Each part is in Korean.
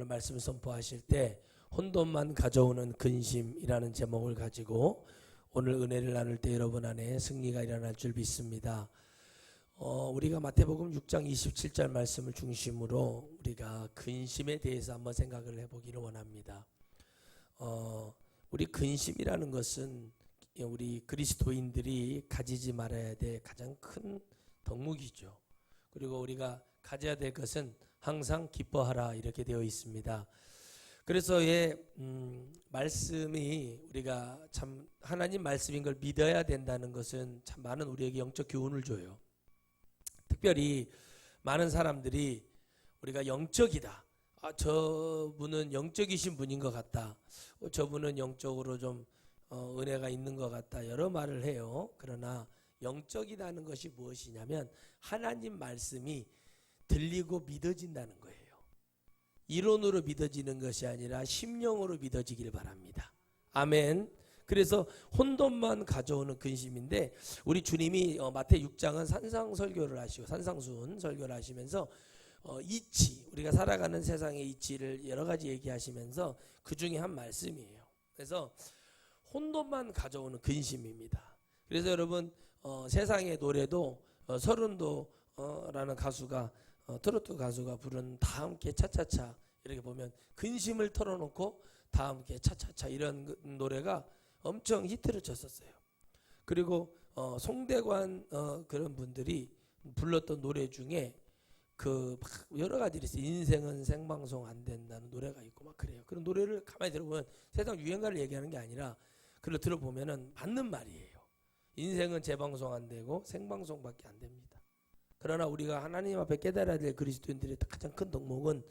말씀을 선포하실 때 혼돈만 가져오는 근심이라는 제목을 가지고 오늘 은혜를 나눌 때 여러분 안에 승리가 일어날 줄 믿습니다. 우리가 마태복음 6장 27절 말씀을 중심으로 우리가 근심에 대해서 한번 생각을 해보기를 원합니다. 우리 근심이라는 것은 우리 그리스도인들이 가지지 말아야 될 가장 큰 덕목이죠. 그리고 우리가 가져야 될 것은 항상 기뻐하라 이렇게 되어 있습니다. 그래서 말씀이 우리가 참 하나님 말씀인 걸 믿어야 된다는 것은 참 많은 우리에게 영적 교훈을 줘요. 특별히 많은 사람들이 우리가 영적이다. 저분은 영적이신 분인 것 같다. 저분은 영적으로 좀 은혜가 있는 것 같다. 여러 말을 해요. 그러나 영적이라는 것이 무엇이냐면 하나님 말씀이 들리고 믿어진다는 거예요. 이론으로 믿어지는 것이 아니라 심령으로 믿어지길 바랍니다. 아멘. 그래서 혼돈만 가져오는 근심인데 우리 주님이 마태 6장은 산상설교를 하시고 산상순 설교를 하시면서 이치, 우리가 살아가는 세상의 이치를 여러 가지 얘기하시면서 그 중에 한 말씀이에요. 그래서 혼돈만 가져오는 근심입니다. 그래서 여러분 세상의 노래도 서른도라는 가수가 트로트 가수가 부른 다 함께 차차차 이렇게 보면 근심을 털어놓고 다 함께 차차차 이런 노래가 엄청 히트를 쳤었어요. 그리고 송대관 그런 분들이 불렀던 노래 중에 그 여러 가지들이 있어요. 인생은 생방송 안 된다는 노래가 있고 막 그래요. 그런 노래를 가만히 들어보면 세상 유행가를 얘기하는 게 아니라 그걸 들어보면은 맞는 말이에요. 인생은 재방송 안 되고 생방송밖에 안 됩니다. 그러나 우리가 하나님 앞에 깨달아야 될 그리스도인들의 가장 큰 덕목은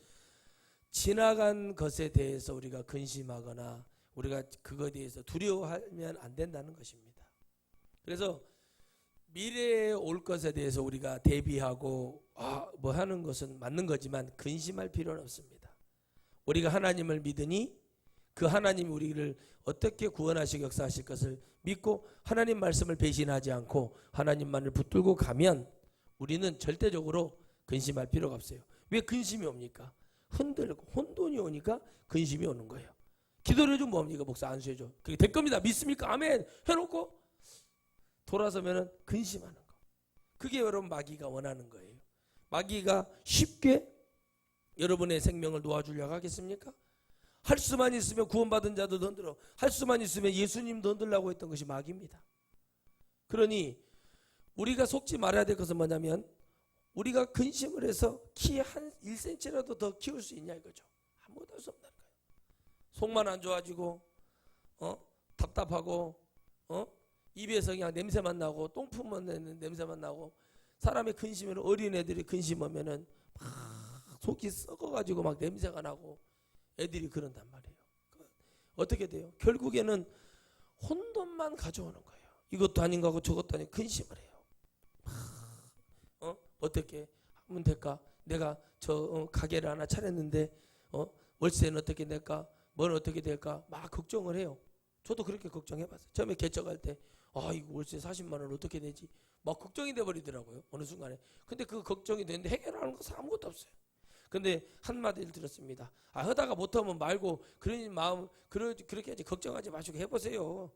지나간 것에 대해서 우리가 근심하거나 우리가 그거에 대해서 두려워하면 안 된다는 것입니다. 그래서 미래에 올 것에 대해서 우리가 대비하고 뭐 하는 것은 맞는 거지만 근심할 필요는 없습니다. 우리가 하나님을 믿으니 그 하나님이 우리를 어떻게 구원하시고 역사하실 것을 믿고 하나님 말씀을 배신하지 않고 하나님만을 붙들고 가면 우리는 절대적으로 근심할 필요가 없어요. 왜 근심이 옵니까? 흔들고 혼돈이 오니까 근심이 오는 거예요. 기도를 해주면 뭡니까? 목사 안수해줘. 그게 될 겁니다. 믿습니까? 아멘. 해놓고 돌아서면 근심하는 거. 그게 여러분 마귀가 원하는 거예요. 마귀가 쉽게 여러분의 생명을 놓아주려고 하겠습니까? 할 수만 있으면 구원받은 자도 흔들어. 할 수만 있으면 예수님도 흔들라고 했던 것이 마귀입니다. 그러니 우리가 속지 말아야 될 것은 뭐냐면 우리가 근심을 해서 키 한 1cm라도 더 키울 수 있냐 이거죠. 아무것도 할 수 없다는 거예요. 속만 안 좋아지고 답답하고 입에서 그냥 냄새만 나고 똥품만 내는 냄새만 나고 사람의 근심으로 어린애들이 근심하면은 막 속이 썩어가지고 막 냄새가 나고 애들이 그런단 말이에요. 어떻게 돼요? 결국에는 혼돈만 가져오는 거예요. 이것도 아닌 거고 저것도 아닌 근심을 해요. 어떻게 하면 될까? 내가 저 가게를 하나 차렸는데 월세는 어떻게 낼까? 뭘 어떻게 될까? 막 걱정을 해요. 저도 그렇게 걱정해봤어요. 처음에 개척할 때 이거 월세 40만 원 어떻게 되지? 막 걱정이 돼버리더라고요. 어느 순간에. 근데 그 걱정이 되는데 해결하는 것은 아무것도 없어요. 근데 한마디를 들었습니다. 하다가 못하면 말고 그런 마음 그렇게 하지 걱정하지 마시고 해보세요.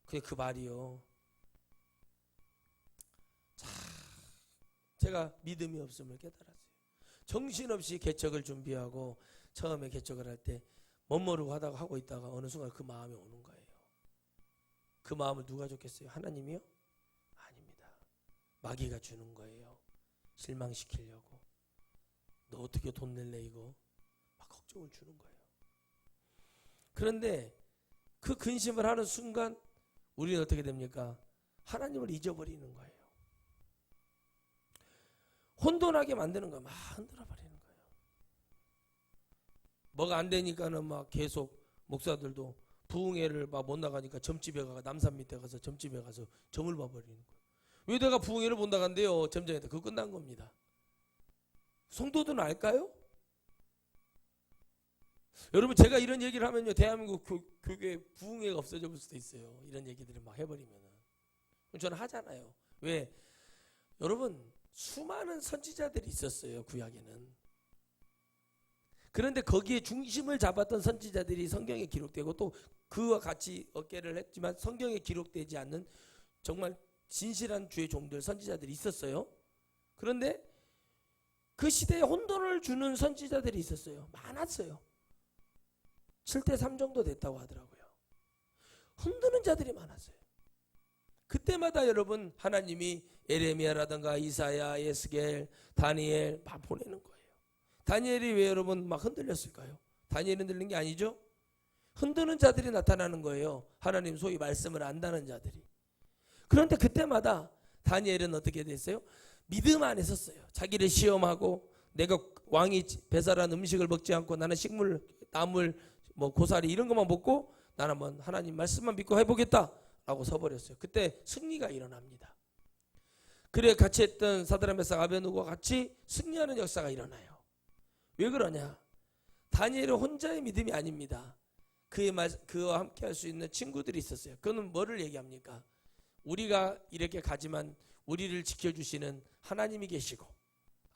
그게 그 말이요. 자, 제가 믿음이 없음을 깨달았어요. 정신없이 개척을 준비하고 처음에 개척을 할 때 멋모르고 하다가 하고 있다가 어느 순간 그 마음이 오는 거예요. 그 마음을 누가 줬겠어요? 하나님이요? 아닙니다. 마귀가 주는 거예요. 실망시키려고. 너 어떻게 돈 낼래 이거? 막 걱정을 주는 거예요. 그런데 그 근심을 하는 순간 우리는 어떻게 됩니까? 하나님을 잊어버리는 거예요. 혼돈하게 만드는 거예요. 막 흔들어버리는 거예요. 뭐가 안 되니까는 막 계속 목사들도 부흥회를 막 못 나가니까 점집에 가서 남산 밑에 가서 점집에 가서 점을 봐버리는 거예요. 왜 내가 부흥회를 못 나간대요? 점장한테 그거 끝난 겁니다. 성도들은 알까요? 여러분 제가 이런 얘기를 하면요 대한민국 교회 부흥회가 없어져 볼 수도 있어요. 이런 얘기들을 막 해버리면은. 저는 하잖아요. 왜? 여러분 수많은 선지자들이 있었어요. 구약에는. 그런데 거기에 중심을 잡았던 선지자들이 성경에 기록되고 또 그와 같이 어깨를 했지만 성경에 기록되지 않는 정말 진실한 주의 종들 선지자들이 있었어요. 그런데 그 시대에 혼돈을 주는 선지자들이 있었어요. 많았어요. 7대 3 정도 됐다고 하더라고요. 흔드는 자들이 많았어요. 그때마다 여러분 하나님이 에레미야라든가 이사야, 에스겔, 다니엘 막 보내는 거예요. 다니엘이 왜 여러분 막 흔들렸을까요? 다니엘이 흔들린 게 아니죠. 흔드는 자들이 나타나는 거예요. 하나님 소위 말씀을 안다는 자들이. 그런데 그때마다 다니엘은 어떻게 됐어요? 믿음 안에 섰어요. 자기를 시험하고 내가 왕이 배설한 음식을 먹지 않고 나는 식물, 나물, 뭐 고사리 이런 것만 먹고 나는 한번 하나님 말씀만 믿고 해보겠다 라고 서버렸어요. 그때 승리가 일어납니다. 그래 같이 했던 사드락 메삭 아베느고와 같이 승리하는 역사가 일어나요. 왜 그러냐? 다니엘은 혼자의 믿음이 아닙니다. 그와 함께 할 수 있는 친구들이 있었어요. 그거는 뭐를 얘기합니까? 우리가 이렇게 가지만 우리를 지켜주시는 하나님이 계시고,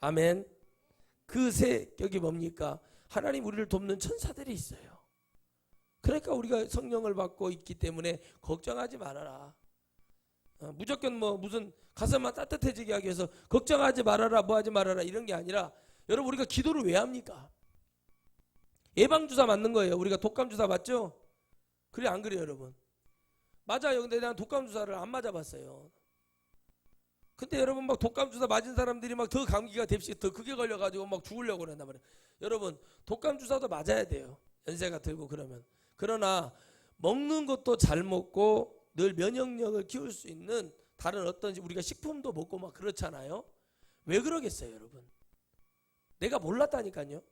아멘. 그 세 격이 뭡니까? 하나님 우리를 돕는 천사들이 있어요. 그러니까 우리가 성령을 받고 있기 때문에 걱정하지 말아라. 무조건 뭐 무슨 가슴만 따뜻해지게 하기 위해서 걱정하지 말아라, 뭐 하지 말아라 이런 게 아니라, 여러분 우리가 기도를 왜 합니까? 예방주사 맞는 거예요. 우리가 독감주사 맞죠? 그래 안 그래요 여러분? 맞아요. 근데 난 독감주사를 안 맞아봤어요. 근데 여러분 막 독감주사 맞은 사람들이 막 더 감기가 뎁시 더 크게 걸려가지고 막 죽으려고 그런단 말이에요. 여러분 독감주사도 맞아야 돼요. 연세가 들고 그러면. 그러나 먹는 것도 잘 먹고 늘 면역력을 키울 수 있는 다른 어떤 우리가 식품도 먹고 막 그렇잖아요. 왜 그러겠어요 여러분? 내가 몰랐다니까요.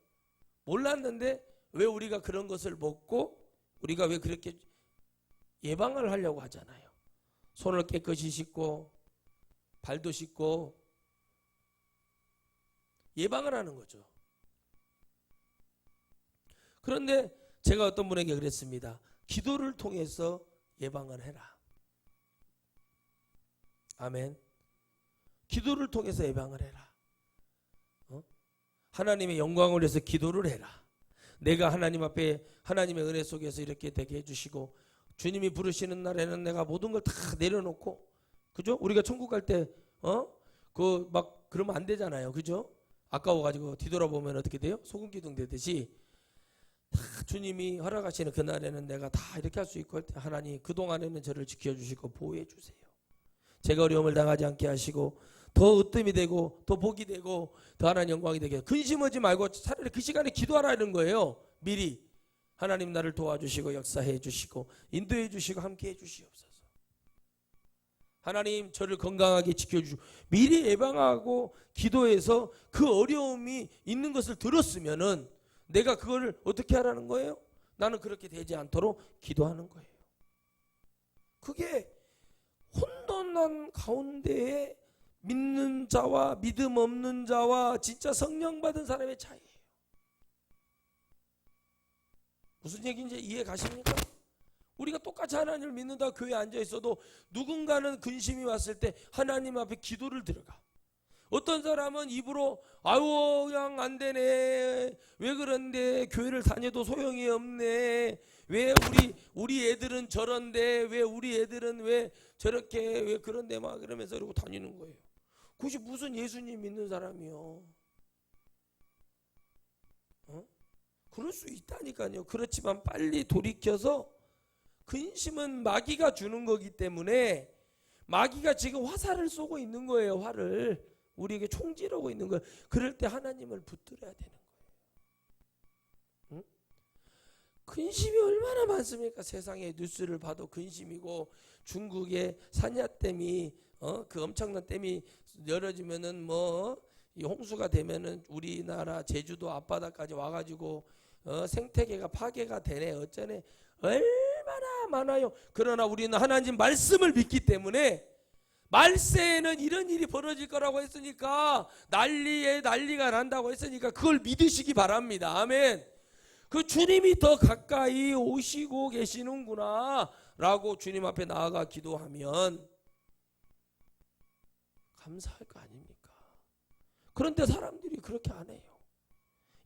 몰랐는데 왜 우리가 그런 것을 먹고 우리가 왜 그렇게 예방을 하려고 하잖아요. 손을 깨끗이 씻고 발도 씻고 예방을 하는 거죠. 그런데 제가 어떤 분에게 그랬습니다. 기도를 통해서 예방을 해라. 아멘. 기도를 통해서 예방을 해라. 하나님의 영광을 위해서 기도를 해라. 내가 하나님 앞에 하나님의 은혜 속에서 이렇게 되게 해주시고 주님이 부르시는 날에는 내가 모든 걸 다 내려놓고, 그죠? 우리가 천국 갈 때 그 막 그러면 안 되잖아요. 그죠? 아까워가지고 뒤돌아보면 어떻게 돼요? 소금 기둥 되듯이 다 주님이 허락하시는 그날에는 내가 다 이렇게 할 수 있고 할 때 하나님 그동안에는 저를 지켜주시고 보호해 주세요. 제가 어려움을 당하지 않게 하시고 더 으뜸이 되고 더 복이 되고 더 하나님 영광이 되게 근심하지 말고 차라리 그 시간에 기도하라는 거예요. 미리 하나님 나를 도와주시고 역사해 주시고 인도해 주시고 함께 해 주시옵소서. 하나님 저를 건강하게 지켜주시고 미리 예방하고 기도해서 그 어려움이 있는 것을 들었으면은 내가 그거를 어떻게 하라는 거예요? 나는 그렇게 되지 않도록 기도하는 거예요. 그게 혼돈한 가운데에 믿는 자와 믿음 없는 자와 진짜 성령 받은 사람의 차이예요. 무슨 얘기인지 이해 가십니까? 우리가 똑같이 하나님을 믿는다 교회에 앉아 있어도 누군가는 근심이 왔을 때 하나님 앞에 기도를 들어가. 어떤 사람은 입으로 아유 그냥 안 되네, 왜 그런데 교회를 다녀도 소용이 없네, 왜 우리 애들은 저런데 왜 우리 애들은 왜 저렇게 왜 그런데 막 그러면서 이러고 다니는 거예요. 그것이 무슨 예수님 믿는 사람이요? 그럴 수 있다니까요. 그렇지만 빨리 돌이켜서, 근심은 마귀가 주는 거기 때문에 마귀가 지금 화살을 쏘고 있는 거예요. 화를 우리에게 총질하고 있는 거예요. 그럴 때 하나님을 붙들어야 되는 거예요. 근심이 얼마나 많습니까? 세상에 뉴스를 봐도 근심이고, 중국의 산야댐이 그 엄청난 댐이 열어지면은 이 홍수가 되면은 우리나라 제주도 앞바다까지 와가지고 생태계가 파괴가 되네 어쩌네 얼마나 많아요. 그러나 우리는 하나님 말씀을 믿기 때문에 말세에는 이런 일이 벌어질 거라고 했으니까, 난리에 난리가 난다고 했으니까 그걸 믿으시기 바랍니다. 아멘. 그 주님이 더 가까이 오시고 계시는구나 라고 주님 앞에 나아가 기도하면 감사할 거 아닙니까? 그런데 사람들이 그렇게 안 해요.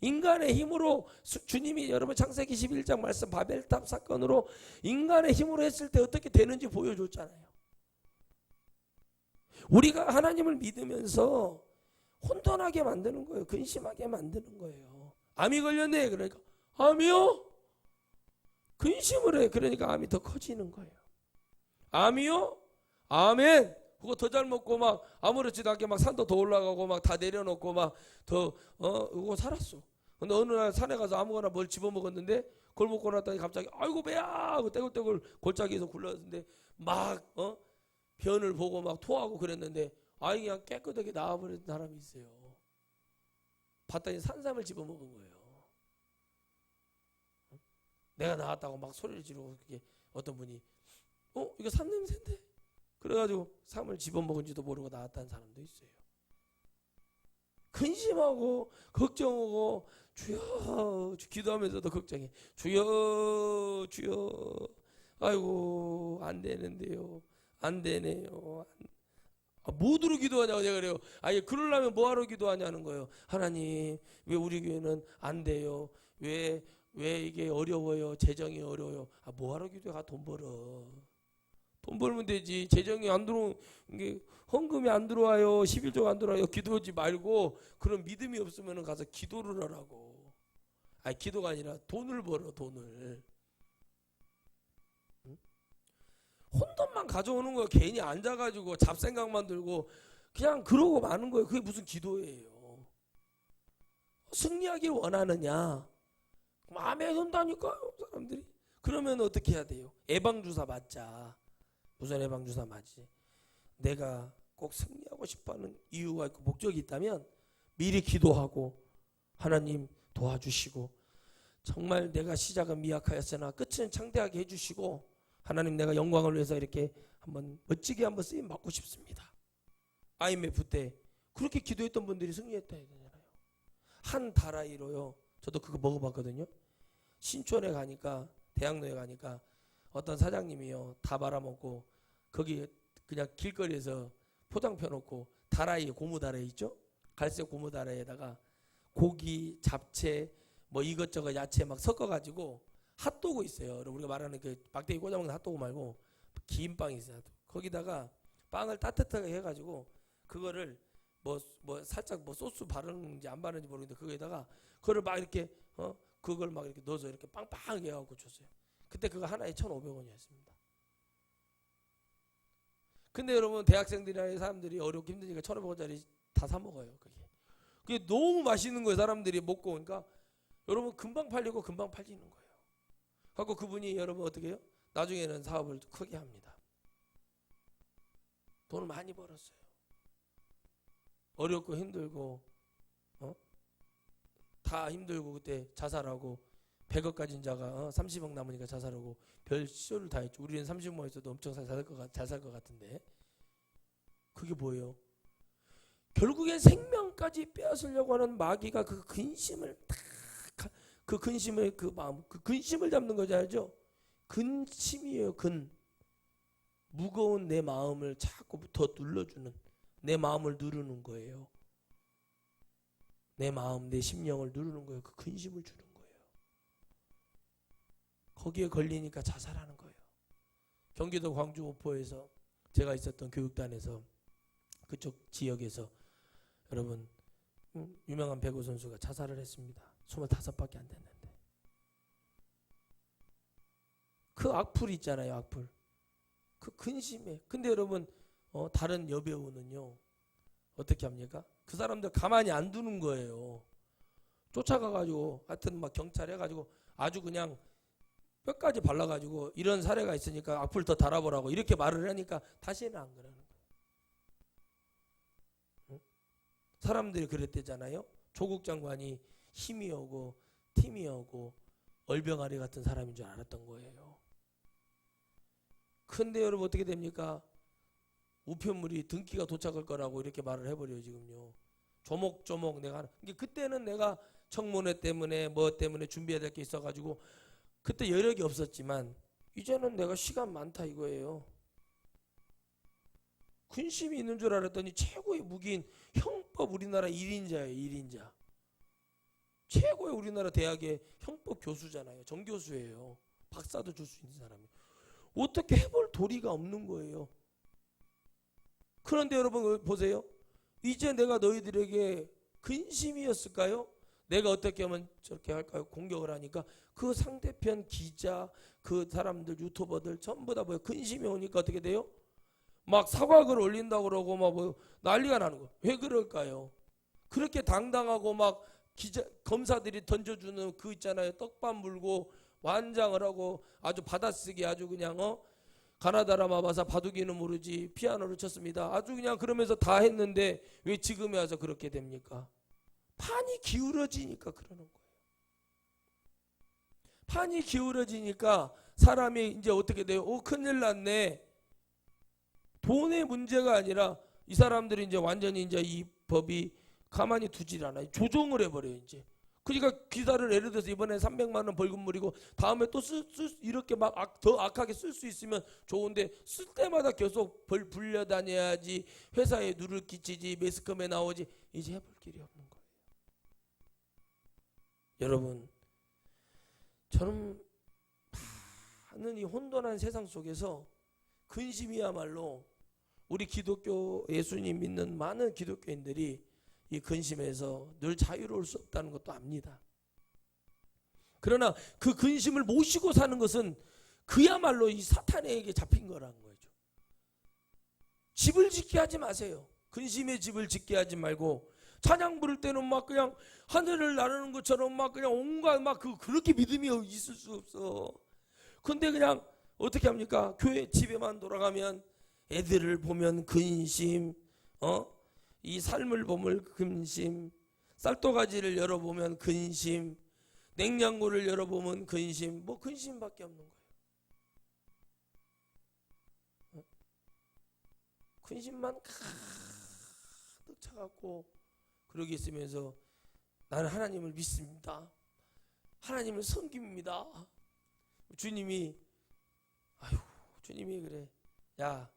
인간의 힘으로 주님이 여러분 창세기 11장 말씀 바벨탑 사건으로 인간의 힘으로 했을 때 어떻게 되는지 보여줬잖아요. 우리가 하나님을 믿으면서 혼돈하게 만드는 거예요. 근심하게 만드는 거예요. 암이 걸렸네. 그러니까 암이요? 근심을 해. 그러니까 암이 더 커지는 거예요. 암이요? 아멘. 그거 더 잘 먹고 막 아무렇지도 않게 막 산도 더 올라가고 막 다 내려놓고 막 더 그거 살았어. 근데 어느 날 산에 가서 아무거나 뭘 집어먹었는데 그걸 먹고 났더니 갑자기 아이고 배야 하고 떼굴떼굴 골짜기에서 굴렀는데 막 변을 보고 막 토하고 그랬는데 아이 그냥 깨끗하게 나와버린 사람이 있어요. 봤더니 산삼을 집어먹은 거예요. 내가 나왔다고 막 소리를 지르고 그게 어떤 분이 이거 삼 냄새인데? 그래가지고 삼을 집어먹은지도 모르고 나왔다는 사람도 있어요. 근심하고 걱정하고 주여 기도하면서도 걱정해. 주여 주여 아이고 안 되는데요. 안 되네요. 뭐드로 기도하냐고 내가 그래요. 아예 그러려면 뭐하러 기도하냐는 거예요. 하나님 왜 우리 교회는 안 돼요. 왜 이게 어려워요. 재정이 어려워요. 뭐하러 기도해. 돈 벌어. 돈 벌면 되지. 재정이 안 들어오는 게 헌금이 안 들어와요. 11조가 안 들어와요. 기도하지 말고 그런 믿음이 없으면 가서 기도를 하라고. 기도가 아니라 돈을 벌어. 돈을. 응? 혼돈만 가져오는 거예요. 괜히 앉아가지고 잡생각만 들고 그냥 그러고 마는 거예요. 그게 무슨 기도예요. 승리하길 원하느냐. 마음에 든다니까요. 사람들이. 그러면 어떻게 해야 돼요? 예방주사 맞자. 무슨 예방주사 맞지? 내가 꼭 승리하고 싶어하는 이유가 있고 목적이 있다면 미리 기도하고 하나님 도와주시고 정말 내가 시작은 미약하였으나 끝은 창대하게 해주시고 하나님 내가 영광을 위해서 이렇게 한번 멋지게 한번 쓰임 받고 싶습니다. IMF 때 그렇게 기도했던 분들이 승리했다 얘기잖아요. 한 다라이로요. 저도 그거 먹어봤거든요. 신촌에 가니까 대학로에 가니까 어떤 사장님이요 다 말아먹고 거기 그냥 길거리에서 포장 펴놓고 다라이 고무 다라이 있죠? 갈색 고무 다라이에다가 고기, 잡채, 뭐 이것저것 야채 막 섞어가지고 핫도그 있어요. 우리가 말하는 그 막대기 꽂아먹는 핫도그 말고 긴 빵이 있어요. 거기다가 빵을 따뜻하게 해가지고 그거를 뭐 살짝 뭐 소스 바르는지 안 바르는지 모르겠는데 그거에다가 그거를 막 이렇게 그걸 막 이렇게 넣어서 이렇게 빵빵하게 해갖고 줬어요. 그때 그거 하나에 1,500원이었습니다. 근데 여러분 대학생들이나 사람들이 어렵고 힘드니까 1,500원짜리 다 사 먹어요. 그게 너무 맛있는 거예요. 사람들이 먹고 오니까 여러분 금방 팔리고 금방 팔리는 거예요. 그래서 그분이 여러분 어떻게 해요? 나중에는 사업을 크게 합니다. 돈을 많이 벌었어요. 어렵고 힘들고 다 힘들고 그때 자살하고 100억 가진 자가 30억 남으니까 자살하고 별 시도를 다 했죠. 우리는 30억 있어도 엄청 잘 살 것 같은데 그게 뭐예요? 결국엔 생명까지 빼앗으려고 하는 마귀가 그 근심을 그 근심을 그 마음 그 근심을 잡는 거지 알죠? 근심이에요. 무거운 내 마음을 자꾸 더 눌러주는 내 마음을 누르는 거예요. 내 마음 내 심령을 누르는 거예요. 그 근심을 주는 거예요. 거기에 걸리니까 자살하는 거예요. 경기도 광주 오포에서 제가 있었던 교육단에서 그쪽 지역에서 여러분 유명한 배구 선수가 자살을 했습니다. 25밖에 안 됐는데 그 악플 있잖아요. 악플 그 근심에 근데 여러분 다른 여배우는요 어떻게 합니까? 그 사람들 가만히 안 두는 거예요. 쫓아가가지고 하여튼 막 경찰 해가지고 아주 그냥 뼈까지 발라가지고 이런 사례가 있으니까 악플 더 달아보라고 이렇게 말을 하니까 다시는 안 그러는 거예요. 응? 사람들이 그랬대잖아요. 조국 장관이 힘이 오고 팀이 오고 얼병아리 같은 사람인 줄 알았던 거예요. 근데 여러분 어떻게 됩니까? 우편물이 등기가 도착할 거라고 이렇게 말을 해버려요. 지금요. 조목조목 내가 하는. 그때는 내가 청문회 때문에 뭐 때문에 준비해야 될 게 있어가지고 그때 여력이 없었지만 이제는 내가 시간 많다 이거예요. 근심이 있는 줄 알았더니 최고의 무기인 형법 우리나라 1인자예요. 1인자. 최고의 우리나라 대학의 형법 교수잖아요. 정교수예요. 박사도 줄 수 있는 사람이. 어떻게 해볼 도리가 없는 거예요. 그런데 여러분 보세요. 이제 내가 너희들에게 근심이었을까요? 내가 어떻게 하면 저렇게 할까요? 공격을 하니까 그 상대편 기자, 그 사람들, 유튜버들 전부 다 뭐예요? 근심이 오니까 어떻게 돼요? 막 사과글 올린다고 그러고 막 뭐 난리가 나는 거예요. 왜 그럴까요? 그렇게 당당하고 막 기자, 검사들이 던져주는 그 있잖아요. 떡밥 물고 완장을 하고 아주 받아쓰기 아주 그냥 가나다라 마바사 바둑이는 모르지 피아노를 쳤습니다. 아주 그냥 그러면서 다 했는데 왜 지금에 와서 그렇게 됩니까? 판이 기울어지니까 그러는 거예요. 판이 기울어지니까 사람이 이제 어떻게 돼요? 큰일 났네. 돈의 문제가 아니라 이 사람들이 이제 완전히 이제 이 법이 가만히 두질 않아요. 조종을 해버려요, 이제. 그러니까 기사를 예를 들어서 이번에 300만 원 벌금 물이고 다음에 또 이렇게 막 더 악하게 쓸 수 있으면 좋은데 쓸 때마다 계속 벌 불려다녀야지 회사에 누를 끼치지 매스컴에 나오지 이제 해볼 길이 없는 거예요. 여러분, 저는 많은 이 혼돈한 세상 속에서 근심이야말로 우리 기독교 예수님 믿는 많은 기독교인들이 이 근심에서 늘 자유로울 수 없다는 것도 압니다. 그러나 그 근심을 모시고 사는 것은 그야말로 이 사탄에게 잡힌 거라는 거죠. 집을 짓게 하지 마세요. 근심의 집을 짓게 하지 말고 찬양 부를 때는 막 그냥 하늘을 나르는 것처럼 막 그냥 온갖 막 그렇게 믿음이 있을 수 없어. 근데 그냥 어떻게 합니까? 교회 집에만 돌아가면 애들을 보면 근심, 이 삶을 보면 근심, 쌀도가지를 열어보면 근심, 냉장고를 열어보면 근심, 뭐 근심밖에 없는 거예요. 근심만 가득 차갖고 그러고 있으면서 나는 하나님을 믿습니다. 하나님을 섬깁니다. 주님이 그래. 야,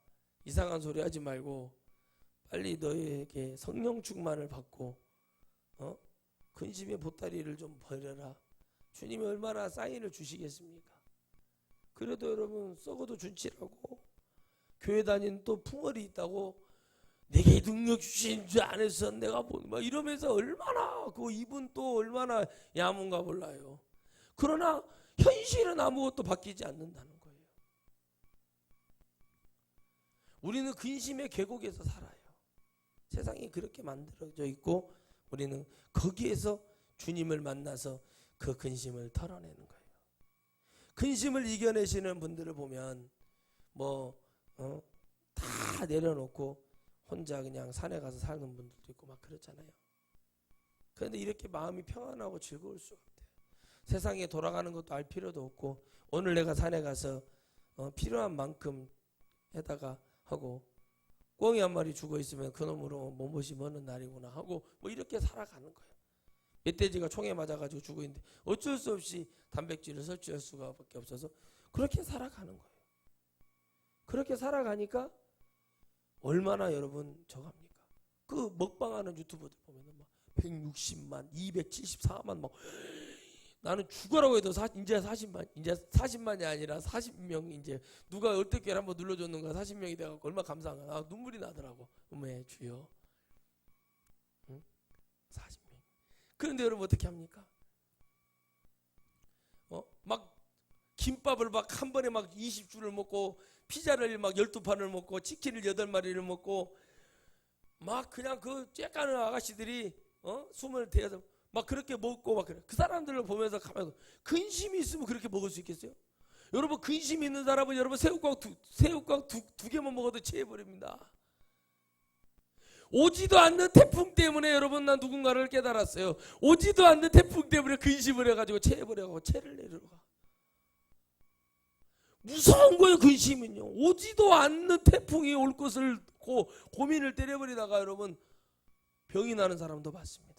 이상한 소리 하지 말고 빨리 너에게 성령 충만을 받고 근심의 보따리를 좀 버려라. 주님이 얼마나 사인을 주시겠습니까? 그래도 여러분 썩어도 준치라고 교회 다니는 또 풍월이 있다고 내게 능력 주신 줄 안에서 내가 막 이러면서 얼마나 이분 또 얼마나 야문가 몰라요. 그러나 현실은 아무것도 바뀌지 않는다는 거예요. 우리는 근심의 계곡에서 살아요. 세상이 그렇게 만들어져 있고 우리는 거기에서 주님을 만나서 그 근심을 털어내는 거예요. 근심을 이겨내시는 분들을 보면 다 내려놓고 혼자 그냥 산에 가서 사는 분들도 있고 막 그렇잖아요. 그런데 이렇게 마음이 평안하고 즐거울 수 없대요. 세상에 돌아가는 것도 알 필요도 없고 오늘 내가 산에 가서 필요한 만큼 해다가 하고 꿩이 한 마리 죽어 있으면 그놈으로 몸보시 머는 날이구나 하고 뭐 이렇게 살아가는 거예요. 멧돼지가 총에 맞아가지고 죽어 있는데 어쩔 수 없이 단백질을 섭취할 수가밖에 없어서 그렇게 살아가는 거예요. 그렇게 살아가니까 얼마나 여러분 저갑니까? 그 먹방하는 유튜버들 보면은 막 160만, 274만 막 나는 죽어라고 해도 이제 40만이 아니라 40명 이제 누가 어떻게 한번 눌러줬는가 40명이 돼갖고 얼마나 감사한가. 눈물이 나더라고. 어메 주여. 응? 40명. 그런데 여러분 어떻게 합니까? 막 김밥을 막 한 번에 막 20줄을 먹고 피자를 막 12판을 먹고 치킨을 8마리를 먹고 막 그냥 그 쬐까는 아가씨들이 20대여섯 막 그렇게 먹고 막 그래. 그 사람들을 보면서 가만히 근심이 있으면 그렇게 먹을 수 있겠어요? 여러분 근심이 있는 사람은 여러분 새우깡 두 개만 먹어도 체해버립니다. 오지도 않는 태풍 때문에 여러분 난 누군가를 깨달았어요. 오지도 않는 태풍 때문에 근심을 해가지고 체해버려가지고 체를 내리러 가. 무서운 거예요. 근심은요. 오지도 않는 태풍이 올 것을 고민을 때려버리다가 여러분 병이 나는 사람도 많습니다.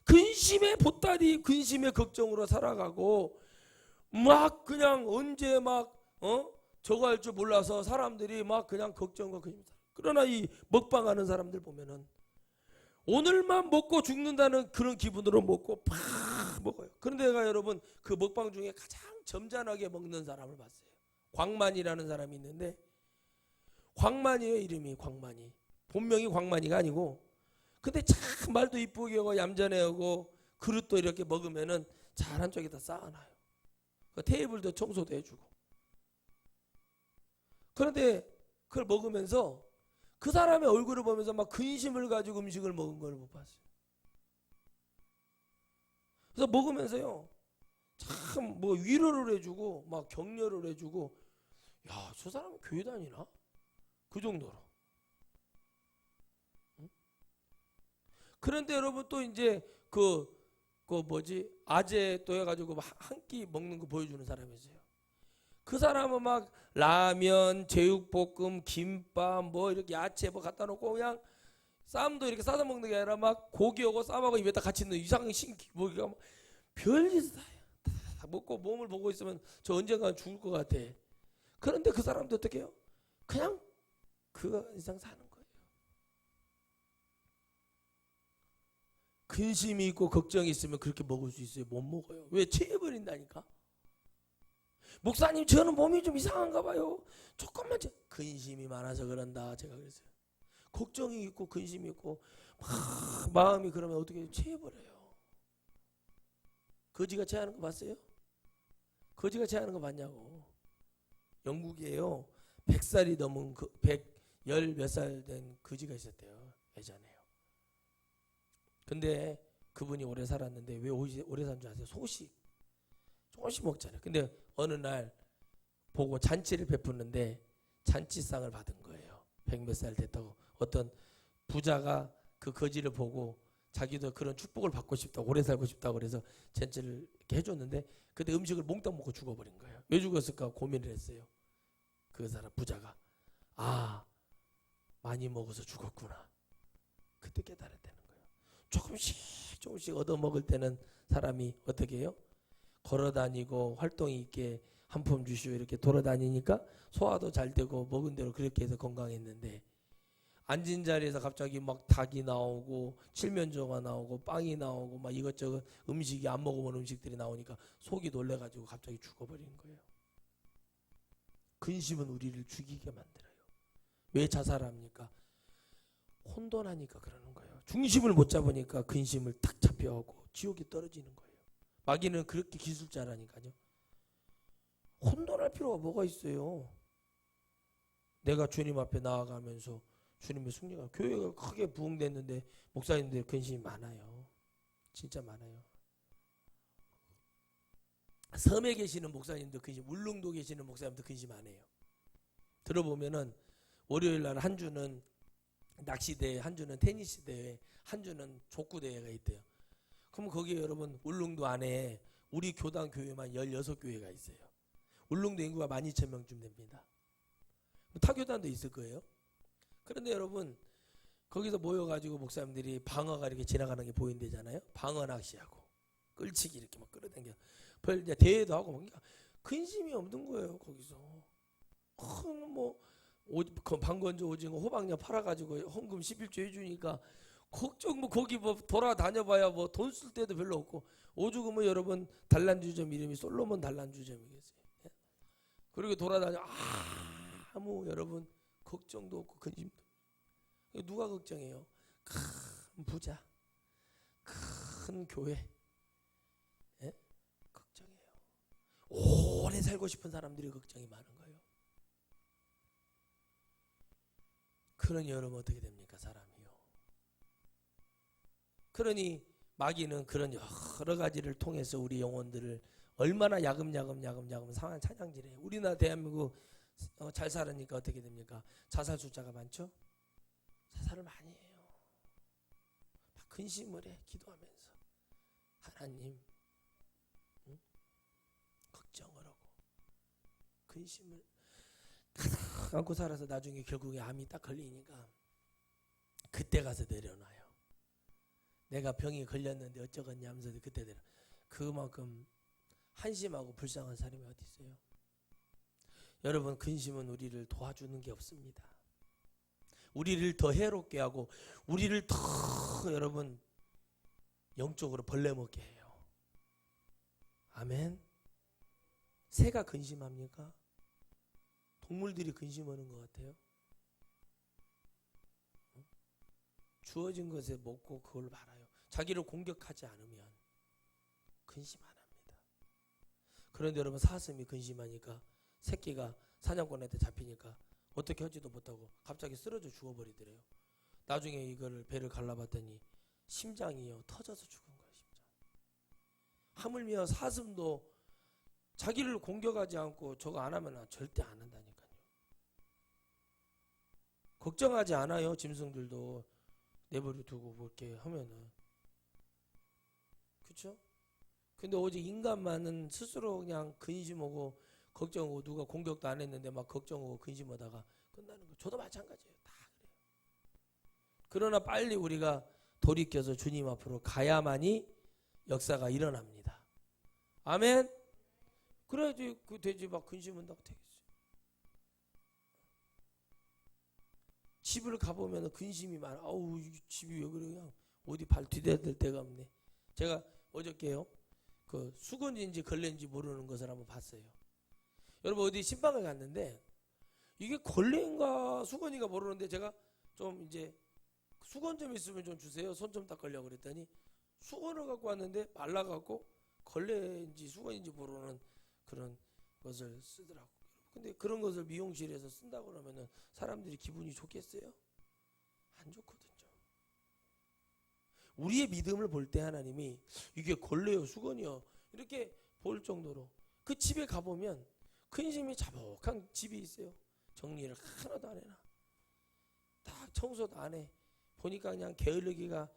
근심의 보따리 근심의 걱정으로 살아가고 막 그냥 언제 막 저거 할 줄 몰라서 사람들이 막 그냥 걱정과 근심. 그러나 이 먹방하는 사람들 보면은 오늘만 먹고 죽는다는 그런 기분으로 먹고 팍 먹어요. 그런데 내가 여러분 그 먹방 중에 가장 점잖하게 먹는 사람을 봤어요. 광만이라는 사람이 있는데, 광만이에요. 이름이 광만이. 본명이 광만이가 아니고, 근데 참 말도 이쁘게 하고 얌전해하고 그릇도 이렇게 먹으면은 잘 한쪽에다 쌓아놔요. 그 테이블도 청소도 해주고. 그런데 그걸 먹으면서 그 사람의 얼굴을 보면서 막 근심을 가지고 음식을 먹은 걸 못 봤어요. 그래서 먹으면서요, 참 뭐 위로를 해주고 막 격려를 해주고, 야, 저 사람은 교회 다니나? 그 정도로. 응? 그런데 여러분 또 이제 그 뭐지, 아재 또 해가지고 한 끼 먹는 거 보여주는 사람이 있어요. 그 사람은 막 라면, 제육볶음, 김밥, 뭐 이렇게 야채 뭐 갖다 놓고 그냥 쌈도 이렇게 싸서 먹는 게 아니라 막 고기하고 쌈하고 입에다 같이 넣는 이상한 신기 뭐가 별짓 다 먹고 몸을 보고 있으면 저 언젠가 죽을 것 같아. 그런데 그 사람도 어떻게 해요? 그냥 그 이상 사는 거예요. 근심이 있고 걱정이 있으면 그렇게 먹을 수 있어요? 못 먹어요. 왜? 체해버린다니까. 목사님, 저는 몸이 좀 이상한가 봐요. 조금만 근심이 많아서 그런다. 제가 그랬어요. 걱정이 있고 근심이 있고 막 마음이 그러면 어떻게 체해버려요. 거지가 체하는 거 봤어요? 거지가 체하는 거 봤냐고. 영국이에요. 100살이 넘은 110 몇 살 된 거지가 있었대요. 예전에요. 근데 그분이 오래 살았는데 왜 오래 산 줄 아세요? 소식 조금씩 먹잖아요. 근데 어느 날 보고 잔치를 베푸는데 잔치상을 받은 거예요. 100 몇 살 됐다고. 어떤 부자가 그 거지를 보고 자기도 그런 축복을 받고 싶다, 오래 살고 싶다고 그래서 잔치를 이렇게 해줬는데, 그때 음식을 몽땅 먹고 죽어버린 거예요. 왜 죽었을까 고민을 했어요. 그 사람 부자가. 아, 많이 먹어서 죽었구나. 그때 깨달았다는 거예요. 조금씩 얻어 먹을 때는 사람이 어떻게 해요? 걸어다니고 활동이 있게 한 푼 주시오 이렇게 돌아다니니까 소화도 잘 되고 먹은 대로 그렇게 해서 건강했는데, 앉은 자리에서 갑자기 막 닭이 나오고 칠면조가 나오고 빵이 나오고 막 이것저것 음식이 안 먹어본 음식들이 나오니까 속이 놀래가지고 갑자기 죽어버린 거예요. 근심은 우리를 죽이게 만들어요. 왜 자살합니까? 혼돈하니까 그러는 거예요. 중심을 못 잡으니까 근심을 탁 잡혀가고 지옥에 떨어지는 거예요. 마귀는 그렇게 기술자라니까요. 혼돈할 필요가 뭐가 있어요. 내가 주님 앞에 나아가면서 주님의 승리가, 교회가 크게 부흥됐는데 목사님들 근심이 많아요. 진짜 많아요. 섬에 계시는 목사님도 근심, 울릉도 계시는 목사님도 근심 안 해요. 들어보면은 월요일 날 한 주는 낚시대회, 한 주는 테니스 대회, 한 주는 족구 대회가 있대요. 그럼 거기에 여러분 울릉도 안에 우리 교단 교회만 16교회가 있어요. 울릉도 인구가 12,000명쯤 됩니다. 타교단도 있을 거예요. 그런데 여러분 거기서 모여가지고 목사님들이 방어가 이렇게 지나가는 게 보인대잖아요. 방어 낚시하고 끌치기 이렇게 막 끌어당겨 이제 대회도 하고 막 근심이 없는 거예요. 거기서 큰 뭐 방건조 오징어 호박잎 팔아가지고 헌금 11조 해주니까 걱정 뭐 거기 뭐 돌아다녀봐야 뭐 돈 쓸 데도 별로 없고, 오죽하면 여러분 단란주점 이름이 솔로몬 단란주점이겠어요. 그리고 돌아다녀 아무 여러분 걱정도 없고 근심도. 누가 걱정해요? 큰 부자, 큰 교회, 예? 걱정해요. 오래 살고 싶은 사람들이 걱정이 많은 거예요. 그러니 여러분 어떻게 됩니까? 사람이요. 그러니 마귀는 그런 여러 가지를 통해서 우리 영혼들을 얼마나 야금야금 상한 찬양질해요. 우리나라 대한민국 잘 살으니까 어떻게 됩니까? 자살 숫자가 많죠? 자살을 많이 해요. 막 근심을 해, 기도하면서. 하나님, 응? 걱정을 하고 근심을 가득 안고 살아서 나중에 결국에 암이 딱 걸리니까 그때 가서 내려놔요. 내가 병이 걸렸는데 어쩌겠냐 하면서 그때 내려. 그만큼 한심하고 불쌍한 사람이 어디 있어요? 여러분, 근심은 우리를 도와주는 게 없습니다. 우리를 더 해롭게 하고 우리를 더 여러분 영적으로 벌레 먹게 해요. 아멘. 새가 근심합니까? 동물들이 근심하는 것 같아요. 주어진 것에 먹고 그걸 말아요. 자기를 공격하지 않으면 근심 안 합니다. 그런데 여러분 사슴이 근심하니까 새끼가 사냥꾼한테 잡히니까 어떻게 하지도 못하고 갑자기 쓰러져 죽어버리더래요. 나중에 이걸 배를 갈라봤더니 심장이요 터져서 죽은 거예요. 심장. 하물며 사슴도 자기를 공격하지 않고 저거 안 하면 절대 안 한다니까요. 걱정하지 않아요. 짐승들도 내버려 두고 그렇게 하면은. 그렇죠? 근데 오직 인간만은 스스로 그냥 근심하고 걱정하고 누가 공격도 안 했는데 막 걱정하고 근심하다가 끝나는 거. 저도 마찬가지예요. 다 그래요. 그러나 빨리 우리가 돌이켜서 주님 앞으로 가야만이 역사가 일어납니다. 아멘. 그래야지 그 돼지 막 근심한다고 되겠어요. 집을 가보면 근심이 많아. 아우 이 집이 왜 그래 그냥 어디 발 디뎌댈 데가 없네. 제가 어저께요 그 수건인지 걸레인지 모르는 것을 한번 봤어요. 여러분 어디 신방을 갔는데 이게 걸레인가 수건인가 모르는데 제가 좀 이제 수건 좀 있으면 좀 주세요. 손 좀 닦으려고 그랬더니 수건을 갖고 왔는데 말라갖고 걸레인지 수건인지 모르는 그런 것을 쓰더라고. 근데 그런 것을 미용실에서 쓴다고 그러면은 사람들이 기분이 좋겠어요? 안 좋거든요. 우리의 믿음을 볼 때 하나님이 이게 걸레요 수건이요 이렇게 볼 정도로 그 집에 가보면 근심이 자복한 집이 있어요. 정리를 하나도 안 해놔. 딱 청소도 안 해. 보니까 그냥 게을르기가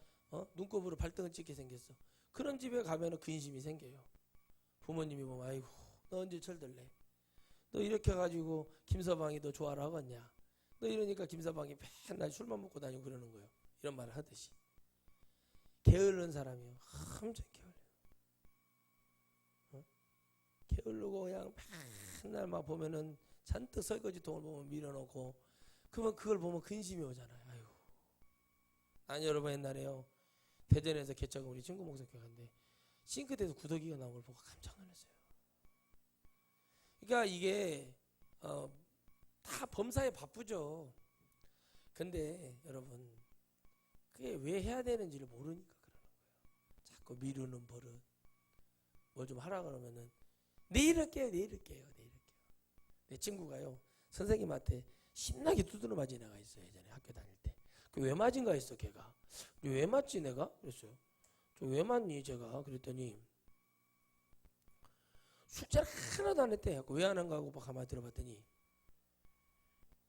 눈곱으로 발등을 찍게 생겼어. 그런 집에 가면은 근심이 생겨요. 부모님이 보면 아이고 너 언제 철들래? 너 이렇게 해가지고 김서방이 너 좋아라 하겠냐? 너 이러니까 김서방이 맨날 술만 먹고 다니고 그러는 거예요. 이런 말을 하듯이. 게으른 사람이요. 엄청 게을러요. 게으르고 그냥 맨날 막 보면은 잔뜩 설거지통을 보면 밀어놓고 그러면 그걸 보면 근심이 오잖아요. 아이고. 아니 여러분 옛날에요. 대전에서 개척은 우리 친구 목사교회 갔는데 싱크대에서 구더기가 나온 걸 보고 깜짝 놀랐어요. 그러니까 이게 다 범사에 바쁘죠. 근데 여러분 그게 왜 해야 되는지를 모르니까 그러는 거예요. 자꾸 미루는 버릇. 뭘 좀 하라 그러면은 내일 할게요. 내일 할게요. 내일 할게요. 내 친구가요. 선생님한테 신나게 두드러 맞은 애가 있어요. 예전에 학교 다닐 때. 그 왜 맞은가 했어 걔가. 왜 맞지 내가? 그랬어요. 저 왜 맞니 제가? 그랬더니 숙제를 하나도 안 했대. 왜 안 한가 하고 가만히 들어봤더니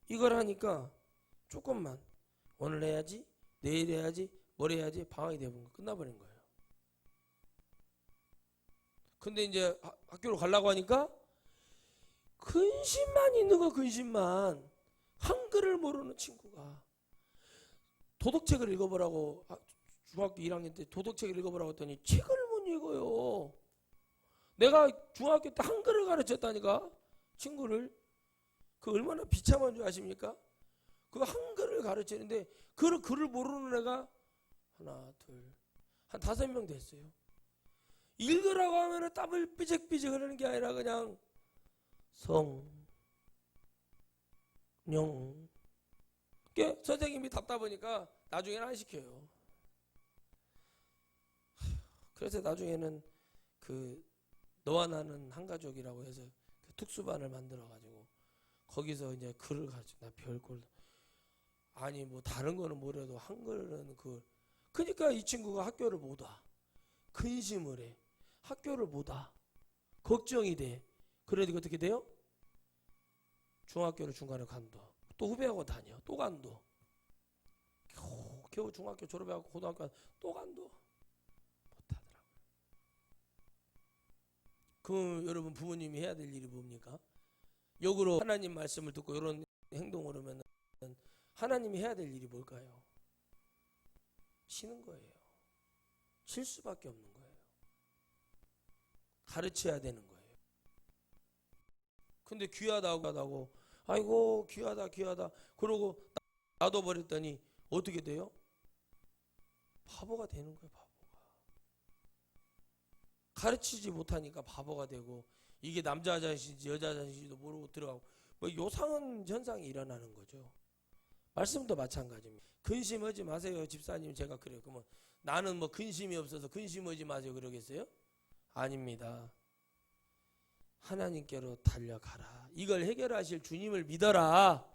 이걸 하니까 조금만 오늘 해야지 내일 해야지 뭘 해야지 방학이 되어본 거 끝나버린 거예요. 근데 이제 학교로 가려고 하니까 근심만 있는 거 근심만. 한글을 모르는 친구가 도덕책을 읽어보라고 중학교 1학년 때 도덕책을 읽어보라고 했더니 책을 못 읽어요. 내가 중학교 때 한글을 가르쳤다니까 친구를. 그 얼마나 비참한 줄 아십니까? 그 한글을 가르치는데 그 글을 모르는 애가 하나 둘 한 5명 됐어요. 읽으라고 하면은 땀을 삐적삐적 흐르는 게 아니라 그냥 성령. 선생님이 답답하니까 나중에는 안 시켜요. 그래서 나중에는 그 너와 나는 한 가족이라고 해서 그 특수반을 만들어 가지고 거기서 이제 글을 가지고 나 별걸 아니 뭐 다른 거는 뭐래도 한글은 그러니까 이 친구가 학교를 못 와. 근심을 해. 학교를 못 와. 걱정이 돼. 그러니까 어떻게 돼요? 중학교를 중간에 간다. 또 후배하고 다녀. 또 간다. 겨우 중학교 졸업해갖고 고등학교 또 간다. 못하더라고요. 그럼 여러분 부모님이 해야 될 일이 뭡니까? 역으로 하나님 말씀을 듣고 이런 행동을 하면 하나님이 해야 될 일이 뭘까요? 쉬는 거예요. 쉴 수밖에 없는 거예요. 가르쳐야 되는 거예요. 근데 귀하다고 아이고 귀하다 그러고 놔둬버렸더니 어떻게 돼요? 바보가 되는 거예요. 바보가. 가르치지 못하니까 바보가 되고, 이게 남자 자신인지 여자 자신인지도 모르고 들어가고, 뭐 요상한 현상이 일어나는 거죠. 말씀도 마찬가지입니다. 근심하지 마세요. 집사님, 제가 그래요. 그러면 나는 뭐 근심이 없어서 근심하지 마세요 그러겠어요? 아닙니다. 하나님께로 달려가라. 이걸 해결하실 주님을 믿어라.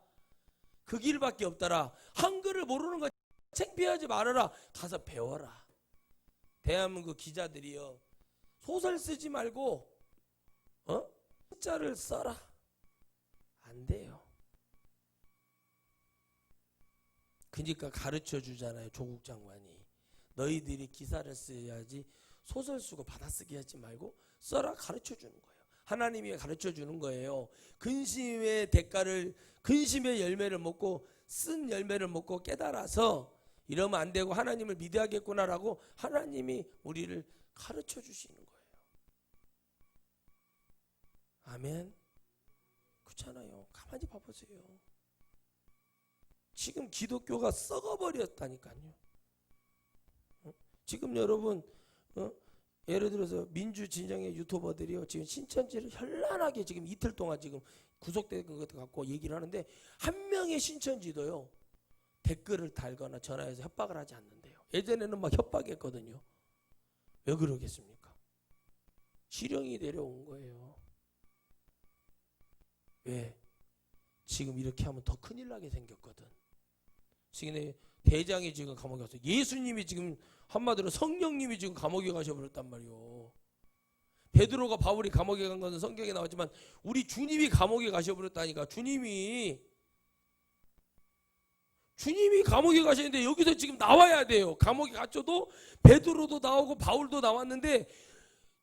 그 길밖에 없더라. 한글을 모르는 거 창피하지 말아라. 가서 배워라. 대한민국 기자들이요, 소설 쓰지 말고 문자를 써라. 안 돼요. 그러니까 가르쳐 주잖아요. 조국 장관이. 너희들이 기사를 써야지 소설 쓰고 받아쓰기 하지 말고 써라. 가르쳐 주는 거예요. 하나님이 가르쳐 주는 거예요. 근심의 대가를, 근심의 열매를 먹고 쓴 열매를 먹고 깨달아서 이러면 안 되고 하나님을 믿어야겠구나라고 하나님이 우리를 가르쳐 주시는 거예요. 아멘. 그렇잖아요. 가만히 봐보세요. 지금 기독교가 썩어버렸다니까요. 지금 여러분 예를 들어서 민주진영의 유튜버들이요, 지금 신천지를 현란하게 지금 이틀 동안 지금 구속된 것 갖고 얘기를 하는데, 한 명의 신천지도요 댓글을 달거나 전화해서 협박을 하지 않는데요. 예전에는 막 협박했거든요. 왜 그러겠습니까? 지령이 내려온 거예요. 왜? 지금 이렇게 하면 더 큰일 나게 생겼거든. 지금 대장이 지금 감옥에 갔어요. 예수님이 지금 한마디로 성령님이 지금 감옥에 가셔버렸단 말이요. 베드로가 바울이 감옥에 간 것은 성경에 나왔지만 우리 주님이 감옥에 가셔버렸다니까. 주님이 감옥에 가시는데 여기서 지금 나와야 돼요. 감옥에 갇혀도 베드로도 나오고 바울도 나왔는데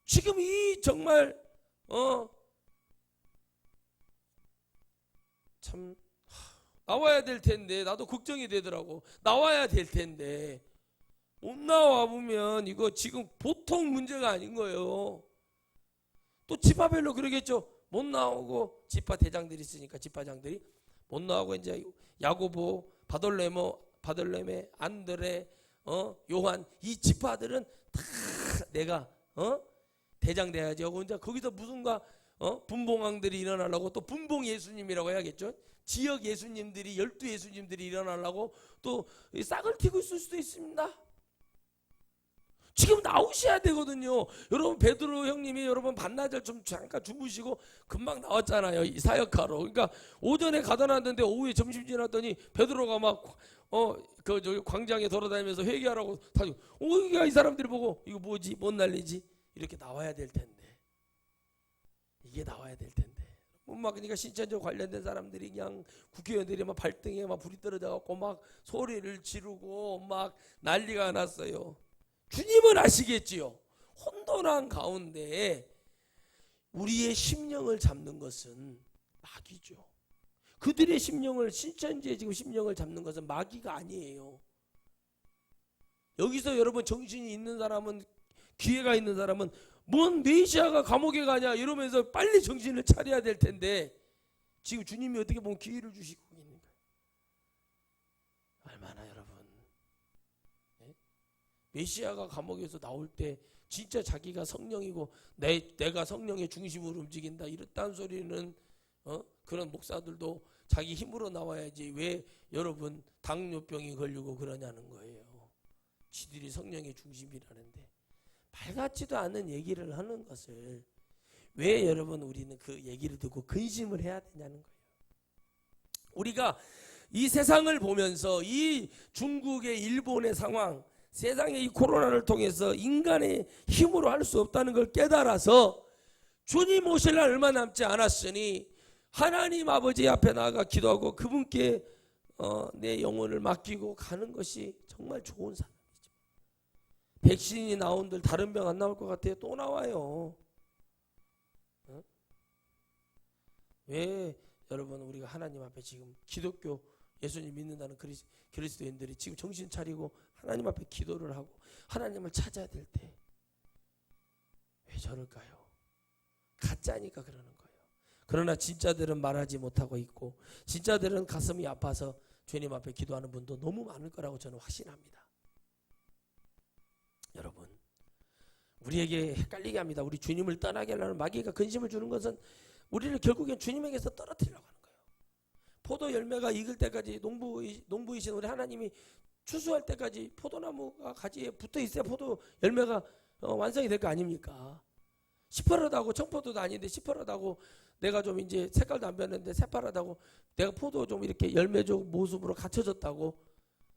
지금 이 정말 참 나와야 될 텐데, 나도 걱정이 되더라고. 나와야 될 텐데 못 나와 보면 이거 지금 보통 문제가 아닌 거예요. 또 지파별로 그러겠죠. 못 나오고, 지파 대장들이 있으니까 지파장들이 못 나오고, 이제 야고보, 바돌레메, 안드레, 요한, 이 지파들은 다 내가 대장 돼야지 하고, 이제 거기서 무슨가 분봉왕들이 일어나려고 또 분봉 예수님이라고 해야겠죠. 지역 예수님들이, 12 예수님들이 일어나려고 또 싹을 틔고 있을 수도 있습니다. 지금 나오셔야 되거든요. 여러분 베드로 형님이 여러분 반나절 좀 잠깐 주무시고 금방 나왔잖아요. 이 사역하러. 그러니까 오전에 가다 놨는데 오후에 점심 지났더니 베드로가 막 저기 광장에 돌아다니면서 회개하라고 다니고, 이 사람들이 보고 이거 뭐지? 뭔 난리지? 이렇게 나와야 될 텐데. 이게 나와야 될 텐데. 막 그러니까 신천지 관련된 사람들이 그냥 국회의원들이 막 발등에 막 불이 떨어져 갖고 막 소리를 지르고 막 난리가 났어요. 주님은 아시겠지요. 혼돈한 가운데 우리의 심령을 잡는 것은 마귀죠. 그들의 심령을, 신천지의 지금 심령을 잡는 것은 마귀가 아니에요. 여기서 여러분 정신이 있는 사람은, 기회가 있는 사람은 뭔 메시아가 감옥에 가냐 이러면서 빨리 정신을 차려야 될 텐데, 지금 주님이 어떻게 보면 기회를 주시고 있는 거예요. 얼마나 여러분, 메시아가 감옥에서 나올 때 진짜 자기가 성령이고 내가 성령의 중심으로 움직인다 이랬다는 소리는 그런 목사들도 자기 힘으로 나와야지 왜 여러분 당뇨병이 걸리고 그러냐는 거예요. 지들이 성령의 중심이라는데 말 같지도 않은 얘기를 하는 것을 왜 여러분 우리는 그 얘기를 듣고 근심을 해야 되냐는 거예요. 우리가 이 세상을 보면서 이 중국의, 일본의 상황, 세상의 이 코로나를 통해서 인간의 힘으로 할 수 없다는 걸 깨달아서 주님 오실 날 얼마 남지 않았으니 하나님 아버지 앞에 나아가 기도하고 그분께 내 영혼을 맡기고 가는 것이 정말 좋은 삶이죠. 백신이 나온들 다른 병 안 나올 것 같아요. 또 나와요. 왜 여러분 우리가 하나님 앞에 지금 기독교 예수님 믿는다는 그리스도인들이 지금 정신 차리고 하나님 앞에 기도를 하고 하나님을 찾아야 될 때 왜 저럴까요? 가짜니까 그러는 거예요. 그러나 진짜들은 말하지 못하고 있고 진짜들은 가슴이 아파서 주님 앞에 기도하는 분도 너무 많을 거라고 저는 확신합니다. 여러분, 우리에게 헷갈리게 합니다. 우리 주님을 떠나게 하려는 마귀가 근심을 주는 것은 우리를 결국엔 주님에게서 떨어뜨리려고 하는 거예요. 포도 열매가 익을 때까지 농부이신 우리 하나님이 추수할 때까지 포도나무가 가지에 붙어 있어야 포도 열매가 완성이 될 거 아닙니까? 시퍼렇다고 청포도도 아닌데 시퍼렇다고 내가 좀 이제 색깔도 안 변했는데 새파랗다고 내가 포도 좀 이렇게 열매적 모습으로 갖춰졌다고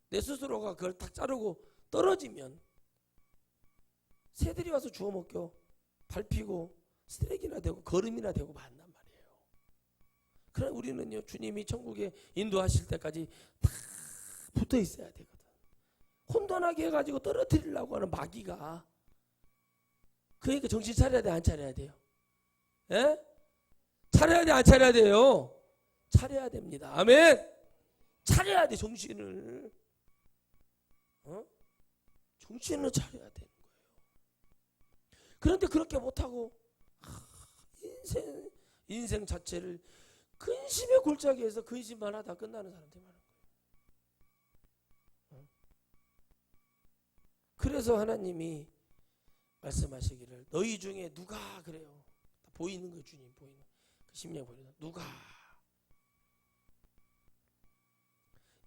내 스스로가 그걸 딱 자르고 떨어지면 새들이 와서 주워 먹겨 밟히고 쓰레기나 되고 거름이나 되고 만단 말이에요. 그러나 우리는요, 주님이 천국에 인도하실 때까지 다 붙어 있어야 되거든. 혼돈하게 해가지고 떨어뜨리려고 하는 마귀가, 그러니까 정신 차려야 돼, 안 차려야 돼요? 예? 차려야 돼, 안 차려야 돼요? 차려야 됩니다. 아멘. 차려야 돼, 정신을. 정신을 차려야 되는 거예요. 그런데 그렇게 못하고 인생 자체를 근심의 골짜기에서 근심만 하다 끝나는 사람들이 많은 거예요. 그래서 하나님이 말씀하시기를 너희 중에 누가 그래요. 보이는 거예요. 주님 보이는 그 심령 보이는 누가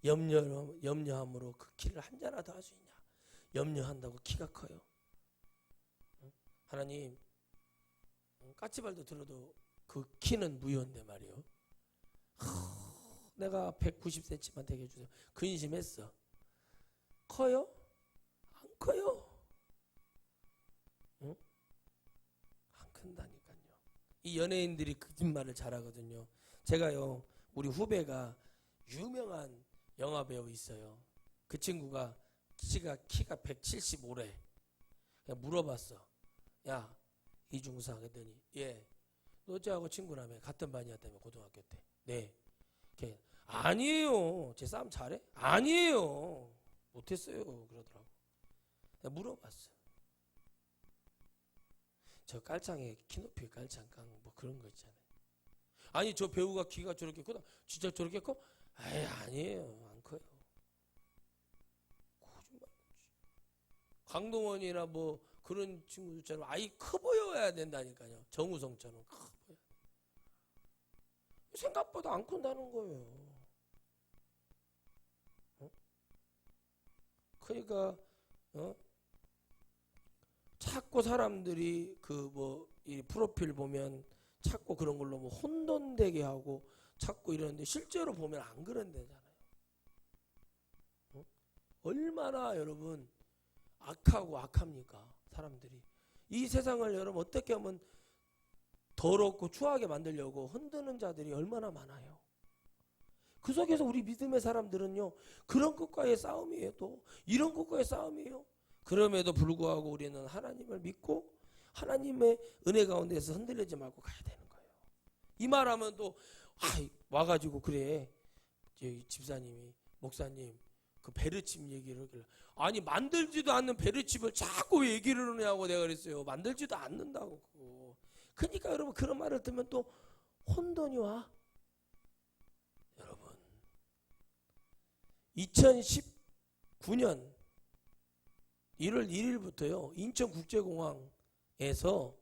염려함으로 그 키를 한 자나 더 할 수 있냐. 염려한다고 키가 커요. 하나님 까치발도 들어도 그 키는 무효인데 말이요. 내가 190cm만 되게 해주세요. 근심했어. 커요? 안 커요. 응? 안 큰다니까요. 이 연예인들이 거짓말을 잘하거든요. 제가요, 우리 후배가 유명한 영화배우 있어요. 그 친구가 키가 175래. 그냥 물어봤어. 야, 이중사 그랬더니 예, 너 쟤하고 친구라며 같은 반이었다며 고등학교 때. 네. 걔 아니에요. 쟤 싸움 잘해? 아니에요. 못했어요. 그러더라고. 내가 물어봤어. 저 깔창에 키높이 깔창깡 뭐 그런 거 있잖아요. 아니 저 배우가 키가 저렇게 크다. 진짜 저렇게 커? 아이 아니에요. 안 커요. 거짓말. 강동원이나 뭐 그런 친구들처럼 아이 커 보여야 된다니까요. 정우성처럼 커 보여. 생각보다 안 큰다는 거예요. 그러니까 자꾸 사람들이 그 뭐 이 프로필 보면 자꾸 그런 걸로 뭐 혼돈되게 하고 자꾸 이러는데 실제로 보면 안 그런 데잖아요. 얼마나 여러분 악하고 악합니까? 사람들이 이 세상을 여러분 어떻게 하면 더럽고 추하게 만들려고 흔드는 자들이 얼마나 많아요. 그 속에서 우리 믿음의 사람들은요, 그런 것과의 싸움이에요. 또 이런 것과의 싸움이에요. 그럼에도 불구하고 우리는 하나님을 믿고 하나님의 은혜 가운데서 흔들리지 말고 가야 되는 거예요. 이 말하면 또 와가지고 그래 집사님이 목사님 그 베르칩 얘기를 하길래 아니 만들지도 않는 베르칩을 자꾸 왜 얘기를 하냐고 내가 그랬어요. 만들지도 않는다고. 그거. 그러니까 여러분 그런 말을 듣면 또 혼돈이 와. 여러분 2019년 1월 1일부터요 인천국제공항에서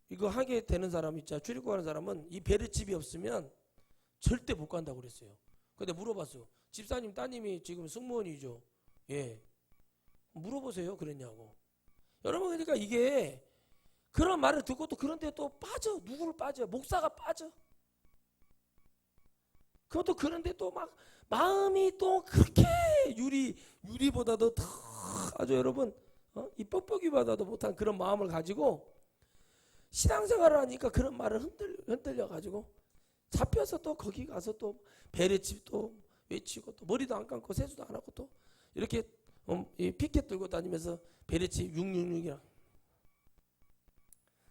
이거 하게 되는 사람 있잖아. 출입국하는 사람은 이 베르칩이 없으면 절대 못 간다고 그랬어요. 근데 물어봤어요. 집사님 따님이 지금 승무원이죠. 예. 물어보세요. 그랬냐고. 여러분 그러니까 이게 그런 말을 듣고 또 그런데 또 빠져. 누구를 빠져? 목사가 빠져. 그것도 그런데 또 막 마음이 또 그렇게 유리보다도 더 아주 여러분 이 뻑뻑이보다도 못한 그런 마음을 가지고 신앙생활을 하니까 그런 말을 흔들려가지고 잡혀서 또 거기 가서 또 베레칩 또 외치고 또 머리도 안 감고 세수도 안 하고 또 이렇게 피켓 들고 다니면서 베레칩 666이랑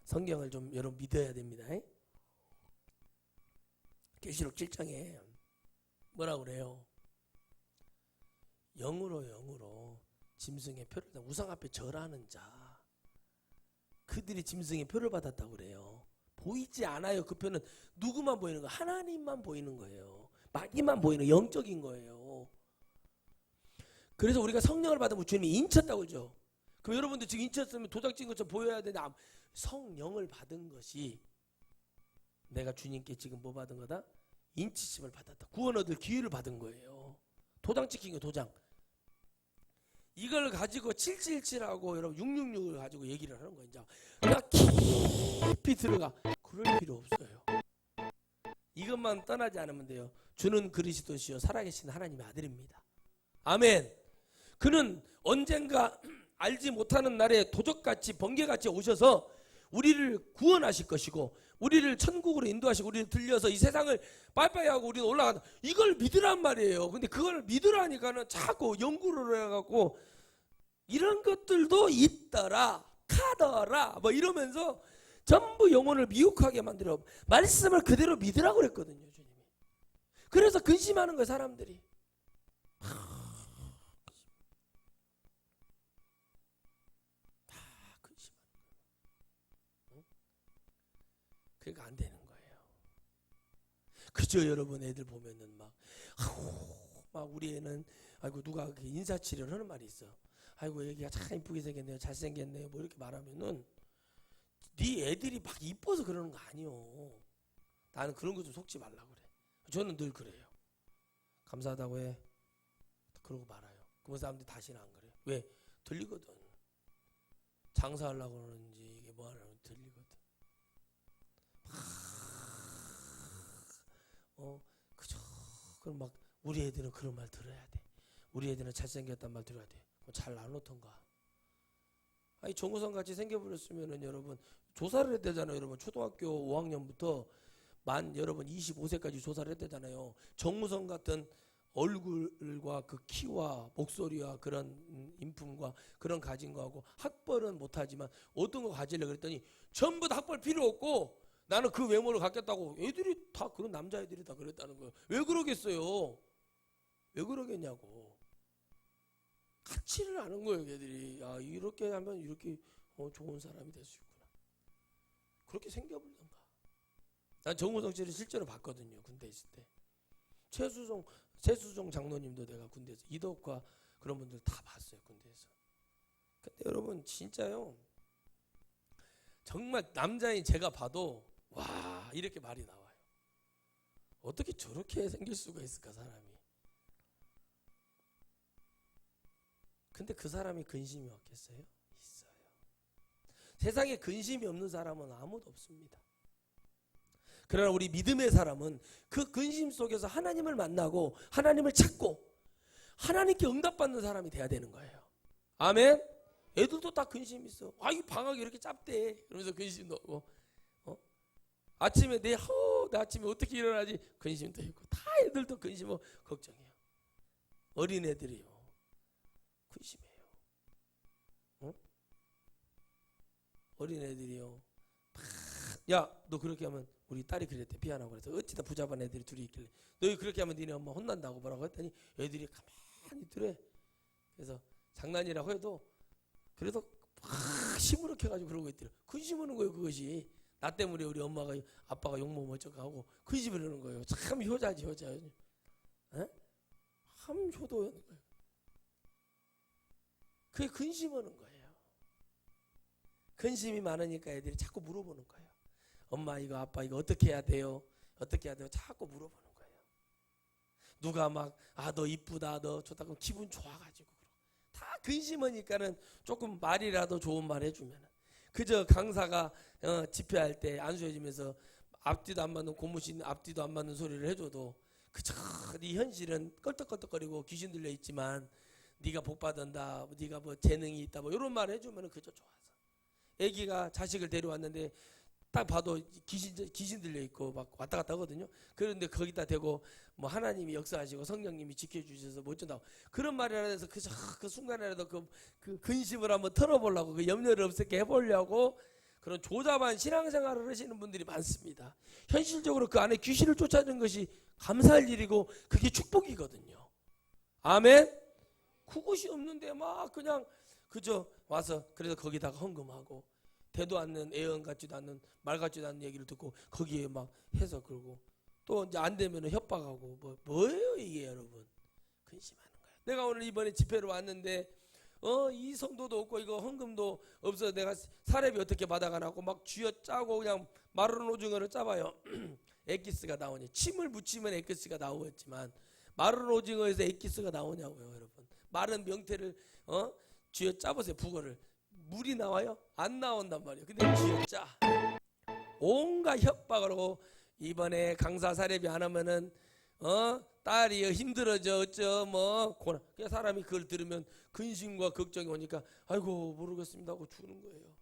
성경을 좀 여러분 믿어야 됩니다. 계시록 7장에 뭐라 그래요? 영으로 짐승의 표를 우상 앞에 절하는 자 그들이 짐승의 표를 받았다고 그래요. 보이지 않아요. 그 표는 누구만 보이는 거예요? 하나님만 보이는 거예요. 막이만 보이는 영적인 거예요. 그래서 우리가 성령을 받으면 주님이 인쳤다고 그러죠. 그럼 여러분들 지금 인쳤으면 도장 찍은 것처럼 보여야 되는데 성령을 받은 것이 내가 주님께 지금 뭐 받은 거다? 인치심을 받았다. 구원 얻을 기회를 받은 거예요. 도장 찍힌 거 도장. 이걸 가지고 777하고 여러분 666을 가지고 얘기를 하는 거예요. 이제 그냥 깊이 들어가. 그럴 필요 없어요. 이것만 떠나지 않으면 돼요. 주는 그리스도시요 살아계신 하나님의 아들입니다. 아멘. 그는 언젠가 알지 못하는 날에 도적같이 번개같이 오셔서 우리를 구원하실 것이고 우리를 천국으로 인도하시고 우리를 들려서 이 세상을 빠이빠이 하고 우리는 올라간다. 이걸 믿으란 말이에요. 근데 그걸 믿으라니까는 자꾸 연구를 해갖고 이런 것들도 있더라 카더라 뭐 이러면서 전부 영혼을 미혹하게 만들어 말씀을 그대로 믿으라고 그랬거든요. 주님이. 그래서 근심하는 거예요. 사람들이. 그러니까 안 되는 거예요. 그죠? 여러분 애들 보면은 막 우리 애는 아이고 누가 인사치레를 하는 말이 있어. 아이고 애기가 참 이쁘게 생겼네요. 잘생겼네요. 뭐 이렇게 말하면은 네 애들이 막 이뻐서 그러는 거 아니요. 나는 그런 거 좀 속지 말라 그래. 저는 늘 그래요. 감사하다고 해. 그러고 말아요. 그 사람들이 다시는 안 그래. 왜? 들리거든. 장사하려고 그러는지 이게 뭐 하려고 들리거든. 그죠. 그럼 막 우리 애들은 그런 말 들어야 돼. 우리 애들은 잘생겼단 말 들어야 돼. 잘 안 놓던가. 아니 정우성 같이 생겨버렸으면은 여러분 조사를 했대잖아요. 여러분 초등학교 5학년부터 여러분 25세까지 조사를 했대잖아요. 정우성 같은 얼굴과 그 키와 목소리와 그런 인품과 그런 가진 거하고 학벌은 못하지만 어떤 거 가지려고 그랬더니 전부 다 학벌 필요 없고 나는 그 외모를 갖겠다고 애들이 다 그런 남자애들이 다 그랬다는 거예요. 왜 그러겠어요? 왜 그러겠냐고. 가치를 아는 거예요. 애들이. 아 이렇게 하면 이렇게 좋은 사람이 될 수 있구나. 그렇게 생겨버리던가. 난 정우성 씨를 실제로 봤거든요. 군대 있을 때. 최수종 장로님도 내가 군대에서 이덕과 그런 분들 다 봤어요. 군대에서. 근데 여러분 진짜요. 정말 남자인 제가 봐도 와 이렇게 말이 나와요. 어떻게 저렇게 생길 수가 있을까 사람이. 근데 그 사람이 근심이 없겠어요? 있어요. 세상에 근심이 없는 사람은 아무도 없습니다. 그러나 우리 믿음의 사람은 그 근심 속에서 하나님을 만나고 하나님을 찾고 하나님께 응답받는 사람이 돼야 되는 거예요. 아멘. 애들도 다 근심이 있어. 이 방학이 이렇게 짧대. 그러면서 근심도 없고 아침에 내 아침에 어떻게 일어나지 근심도 있고 다 애들도 근심하고 걱정해요. 어린애들이요 근심해요. 어린애들이요 야 너 그렇게 하면 우리 딸이 그랬대. 피하라고 그래서 어찌다 부자반 애들이 둘이 있길래 너희 그렇게 하면 니네 엄마 혼난다고 뭐라고 했더니 애들이 가만히 있더래. 그래서 장난이라고 해도 그래도 막 시무룩해가지고 그러고 있더래. 근심하는 거예요. 그것이 나 때문에 우리 엄마가 아빠가 욕먹으면 어쩌고 하고 근심을 하는 거예요. 참 효자지 효자. 에? 참 효도하는 거예요. 그게 근심하는 거예요. 근심이 많으니까 애들이 자꾸 물어보는 거예요. 엄마 이거 아빠 이거 어떻게 해야 돼요? 어떻게 해야 돼요? 자꾸 물어보는 거예요. 누가 막 너 이쁘다 너 좋다 그럼 기분 좋아가지고 다 근심하니까는 조금 말이라도 좋은 말 해주면 그저 강사가 집회할 때 안수해주면서 앞뒤도 안 맞는 고무신 앞뒤도 안 맞는 소리를 해줘도 그저 네 현실은 껄떡껄떡거리고 귀신 들려 있지만 네가 복 받는다 네가 뭐 재능이 있다 뭐 이런 말 해주면 그저 좋아서 애기가 자식을 데려왔는데 딱 봐도 귀신 들려 있고 막 왔다 갔다 하거든요. 그런데 거기다 대고 뭐 하나님이 역사하시고 성령님이 지켜주셔서 뭐 어쩐다고 그런 말이라 해서 그 순간에라도 그 근심을 한번 털어보려고 그 염려를 없애게 해보려고 그런 조잡한 신앙생활을 하시는 분들이 많습니다. 현실적으로 그 안에 귀신을 쫓아내는 것이 감사할 일이고 그게 축복이거든요. 아멘. 그것이 없는데 막 그냥 그저 와서 그래서 거기다가 헌금하고 되도 않는 애언 같지도 않는 말 같지도 않는 얘기를 듣고 거기에 막 해서 그러고 또 이제 안 되면 협박하고 뭐예요 이게 여러분? 근심하는 거예요. 내가 오늘 이번에 집회로 왔는데 이 성도도 없고 이거 헌금도 없어서 내가 사례비 어떻게 받아가라고 막 쥐어짜고 그냥 마른 오징어를 짜봐요. 엑기스가 나오니 침을 묻히면 엑기스가 나오겠지만 마른 오징어에서 엑기스가 나오냐고요 여러분. 마른 명태를 쥐어짜보세요. 북어를. 물이 나와요? 안 나온단 말이에요. 근데 쥐어짜. 온갖 협박을 하고 이번에 강사 사례비 안 하면은 딸이 힘들어져 어쩌 뭐 고난. 그 사람이 그걸 들으면 근심과 걱정이 오니까 아이고 모르겠습니다 하고 주는 거예요.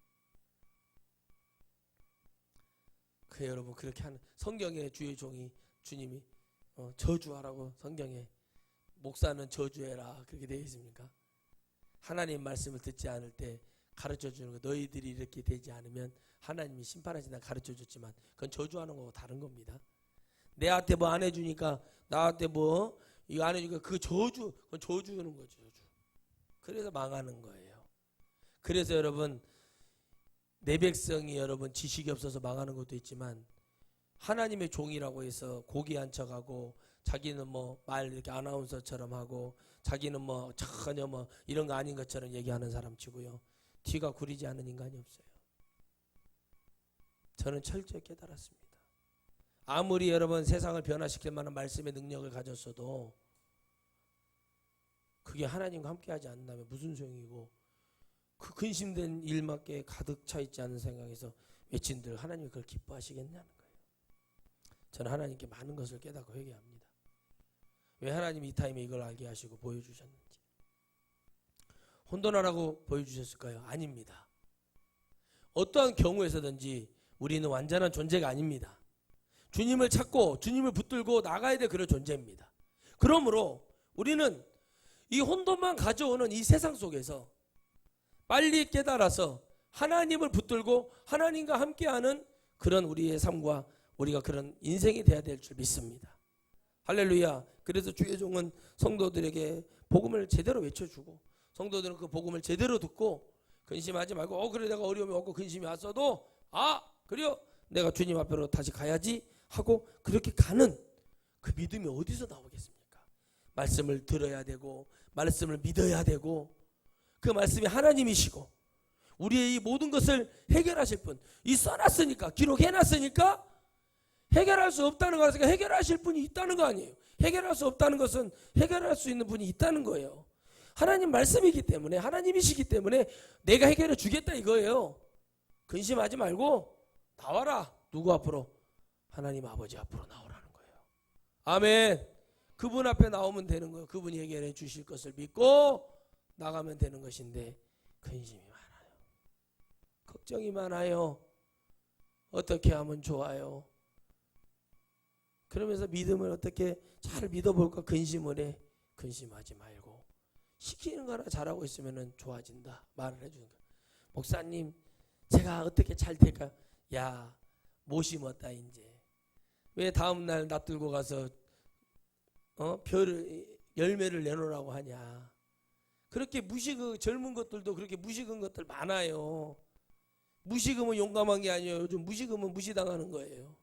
그 여러분 그렇게 하는 성경에 주의 종이 주님이 저주하라고 성경에 목사는 저주해라 그렇게 되어 있습니까? 하나님 말씀을 듣지 않을 때 가르쳐 주는 거 너희들이 이렇게 되지 않으면 하나님이 심판하신다 가르쳐 줬지만 그건 저주하는 거고 다른 겁니다. 내한테 뭐 안 해주니까 나한테 뭐 이거 안 해주니까 그 저주 그건 저주하는 거죠. 저주. 그래서 망하는 거예요. 그래서 여러분 내 백성이 여러분 지식이 없어서 망하는 것도 있지만 하나님의 종이라고 해서 고귀한 척하고 자기는 뭐 말 이렇게 아나운서처럼 하고 자기는 뭐 전혀 뭐 이런 거 아닌 것처럼 얘기하는 사람 치고요. 뒤가 구리지 않은 인간이 없어요. 저는 철저히 깨달았습니다. 아무리 여러분 세상을 변화시킬 만한 말씀의 능력을 가졌어도 그게 하나님과 함께하지 않는다면 무슨 소용이고 그 근심된 일밖에 가득 차 있지 않은 생각에서 외친들 하나님이 그걸 기뻐하시겠냐는 거예요. 저는 하나님께 많은 것을 깨닫고 회개합니다. 왜 하나님이 이 타임에 이걸 알게 하시고 보여주셨는지. 혼돈하라고 보여주셨을까요? 아닙니다. 어떠한 경우에서든지 우리는 완전한 존재가 아닙니다. 주님을 찾고 주님을 붙들고 나가야 될 그런 존재입니다. 그러므로 우리는 이 혼돈만 가져오는 이 세상 속에서 빨리 깨달아서 하나님을 붙들고 하나님과 함께하는 그런 우리의 삶과 우리가 그런 인생이 돼야 될 줄 믿습니다. 할렐루야. 그래서 주의 종은 성도들에게 복음을 제대로 외쳐주고 성도들은 그 복음을 제대로 듣고 근심하지 말고 그래 내가 어려움이 없고 근심이 왔어도 그래요 내가 주님 앞으로 다시 가야지 하고 그렇게 가는 그 믿음이 어디서 나오겠습니까? 말씀을 들어야 되고 말씀을 믿어야 되고 그 말씀이 하나님이시고 우리의 이 모든 것을 해결하실 분 이 써놨으니까 기록해놨으니까 해결할 수 없다는 것은 해결하실 분이 있다는 거 아니에요. 해결할 수 없다는 것은 해결할 수 있는 분이 있다는 거예요. 하나님 말씀이기 때문에 하나님이시기 때문에 내가 해결해 주겠다 이거예요. 근심하지 말고 나와라. 누구 앞으로? 하나님 아버지 앞으로 나오라는 거예요. 아멘. 그분 앞에 나오면 되는 거예요. 그분이 해결해 주실 것을 믿고 나가면 되는 것인데 근심이 많아요. 걱정이 많아요. 어떻게 하면 좋아요? 그러면서 믿음을 어떻게 잘 믿어볼까 근심을 해. 근심하지 말고 시키는 거나 잘하고 있으면 좋아진다. 말을 해주는 거예요. 목사님 제가 어떻게 잘 될까? 야 못 심었다 이제. 왜 다음날 놔들고 가서 열매를 내놓으라고 하냐. 그렇게 젊은 것들도 그렇게 무식한 것들 많아요. 무식하면 용감한 게 아니에요. 요즘 무식하면 무시당하는 거예요.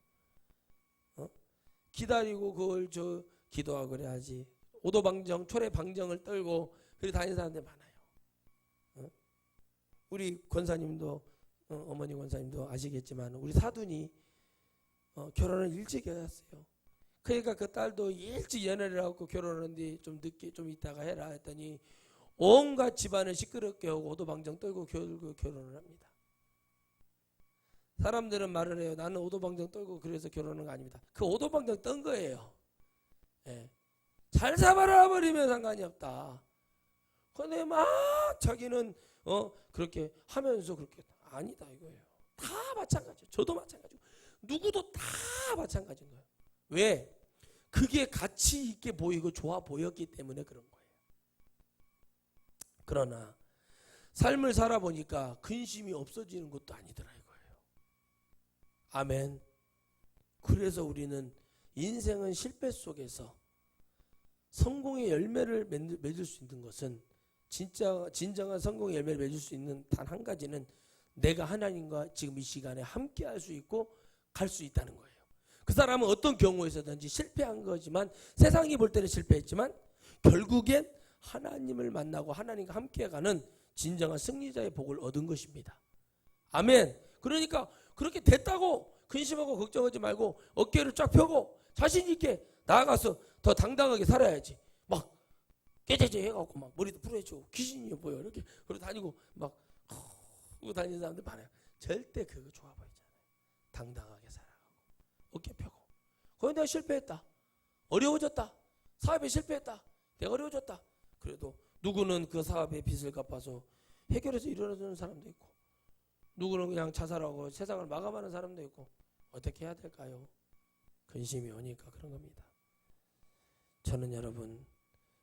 기다리고 그걸 기도하고 그래야지. 오도방정, 초래방정을 떨고 그렇게 다니는 사람들 많아요. 우리 권사님도 어머니 권사님도 아시겠지만 우리 사돈이 결혼을 일찍 했어요. 그러니까 그 딸도 일찍 연애를 하고 결혼하는데 좀 늦게 좀 있다가 해라 했더니 온갖 집안을 시끄럽게 하고 오도방정 떨고 결혼을 합니다. 사람들은 말을 해요. 나는 오도방정 떨고 그래서 결혼한 거 아닙니다. 그 오도방정 떤 거예요. 예. 잘 살아라 버리면 상관이 없다. 근데 막 자기는 그렇게 하면서 그렇게 아니다 이거예요. 다 마찬가지예요. 저도 마찬가지고 누구도 다 마찬가지인 거예요. 왜? 그게 가치 있게 보이고 좋아 보였기 때문에 그런 거예요. 그러나 삶을 살아보니까 근심이 없어지는 것도 아니더라 이거예요. 아멘. 그래서 우리는 인생은 실패 속에서 성공의 열매를 맺을 수 있는 것은 진정한 성공의 열매를 맺을 수 있는 단 한 가지는 내가 하나님과 지금 이 시간에 함께 할 수 있고 갈 수 있다는 거예요. 그 사람은 어떤 경우에서든지 실패한 거지만 세상이 볼 때는 실패했지만 결국엔 하나님을 만나고 하나님과 함께가는 진정한 승리자의 복을 얻은 것입니다. 아멘. 그러니까 그렇게 됐다고 근심하고 걱정하지 말고 어깨를 쫙 펴고 자신 있게 나아가서 더 당당하게 살아야지. 막 깨재재 해갖고 막 머리도 풀어주고 귀신이 보여 이렇게 그러고 다니고 막 그러고 다니는 사람들 많아요. 절대 그거 좋아 보이잖아요. 당당하게 살아가고 어깨 펴고. 거기 내가 실패했다. 어려워졌다. 사업에 실패했다. 내가 어려워졌다. 그래도 누구는 그 사업의 빚을 갚아서 해결해서 일어나는 사람도 있고 누구는 그냥 자살하고 세상을 마감하는 사람도 있고 어떻게 해야 될까요? 근심이 오니까 그런 겁니다. 저는 여러분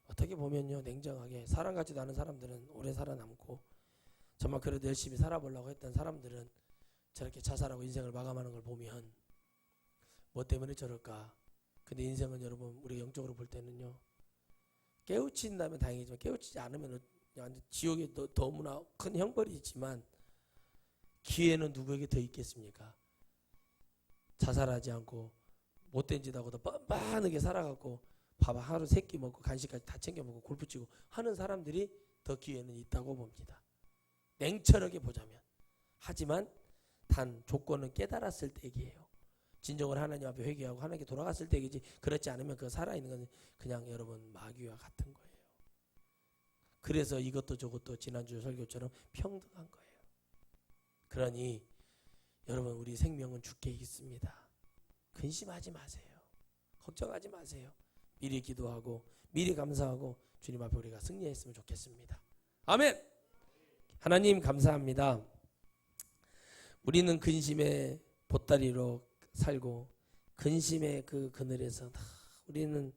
어떻게 보면요 냉정하게 사람 같지도 않은 사람들은 오래 살아남고 정말 그래도 열심히 살아보려고 했던 사람들은 저렇게 자살하고 인생을 마감하는 걸 보면 뭐 때문에 저럴까? 근데 인생은 여러분 우리 영적으로 볼 때는요 깨우친다면 다행이지만 깨우치지 않으면 완전 지옥에 너무나 큰 형벌이 있지만 기회는 누구에게 더 있겠습니까? 자살하지 않고 못된 짓 하고 더 뻔뻔하게 살아갖고 밥 하루 3끼 먹고 간식까지 다 챙겨 먹고 골프 치고 하는 사람들이 더 기회는 있다고 봅니다. 냉철하게 보자면. 하지만 단 조건은 깨달았을 때이에요. 진정을 하나님 앞에 회개하고 하나님께 돌아갔을 때이지 그렇지 않으면 그 살아있는 건 그냥 여러분 마귀와 같은 거예요. 그래서 이것도 저것도 지난주 설교처럼 평등한 거예요. 그러니 여러분 우리 생명은 주께 있습니다. 근심하지 마세요. 걱정하지 마세요. 미리 기도하고 미리 감사하고 주님 앞에 우리가 승리했으면 좋겠습니다. 아멘. 하나님 감사합니다. 우리는 근심의 보따리로 살고 근심의 그 그늘에서 우리는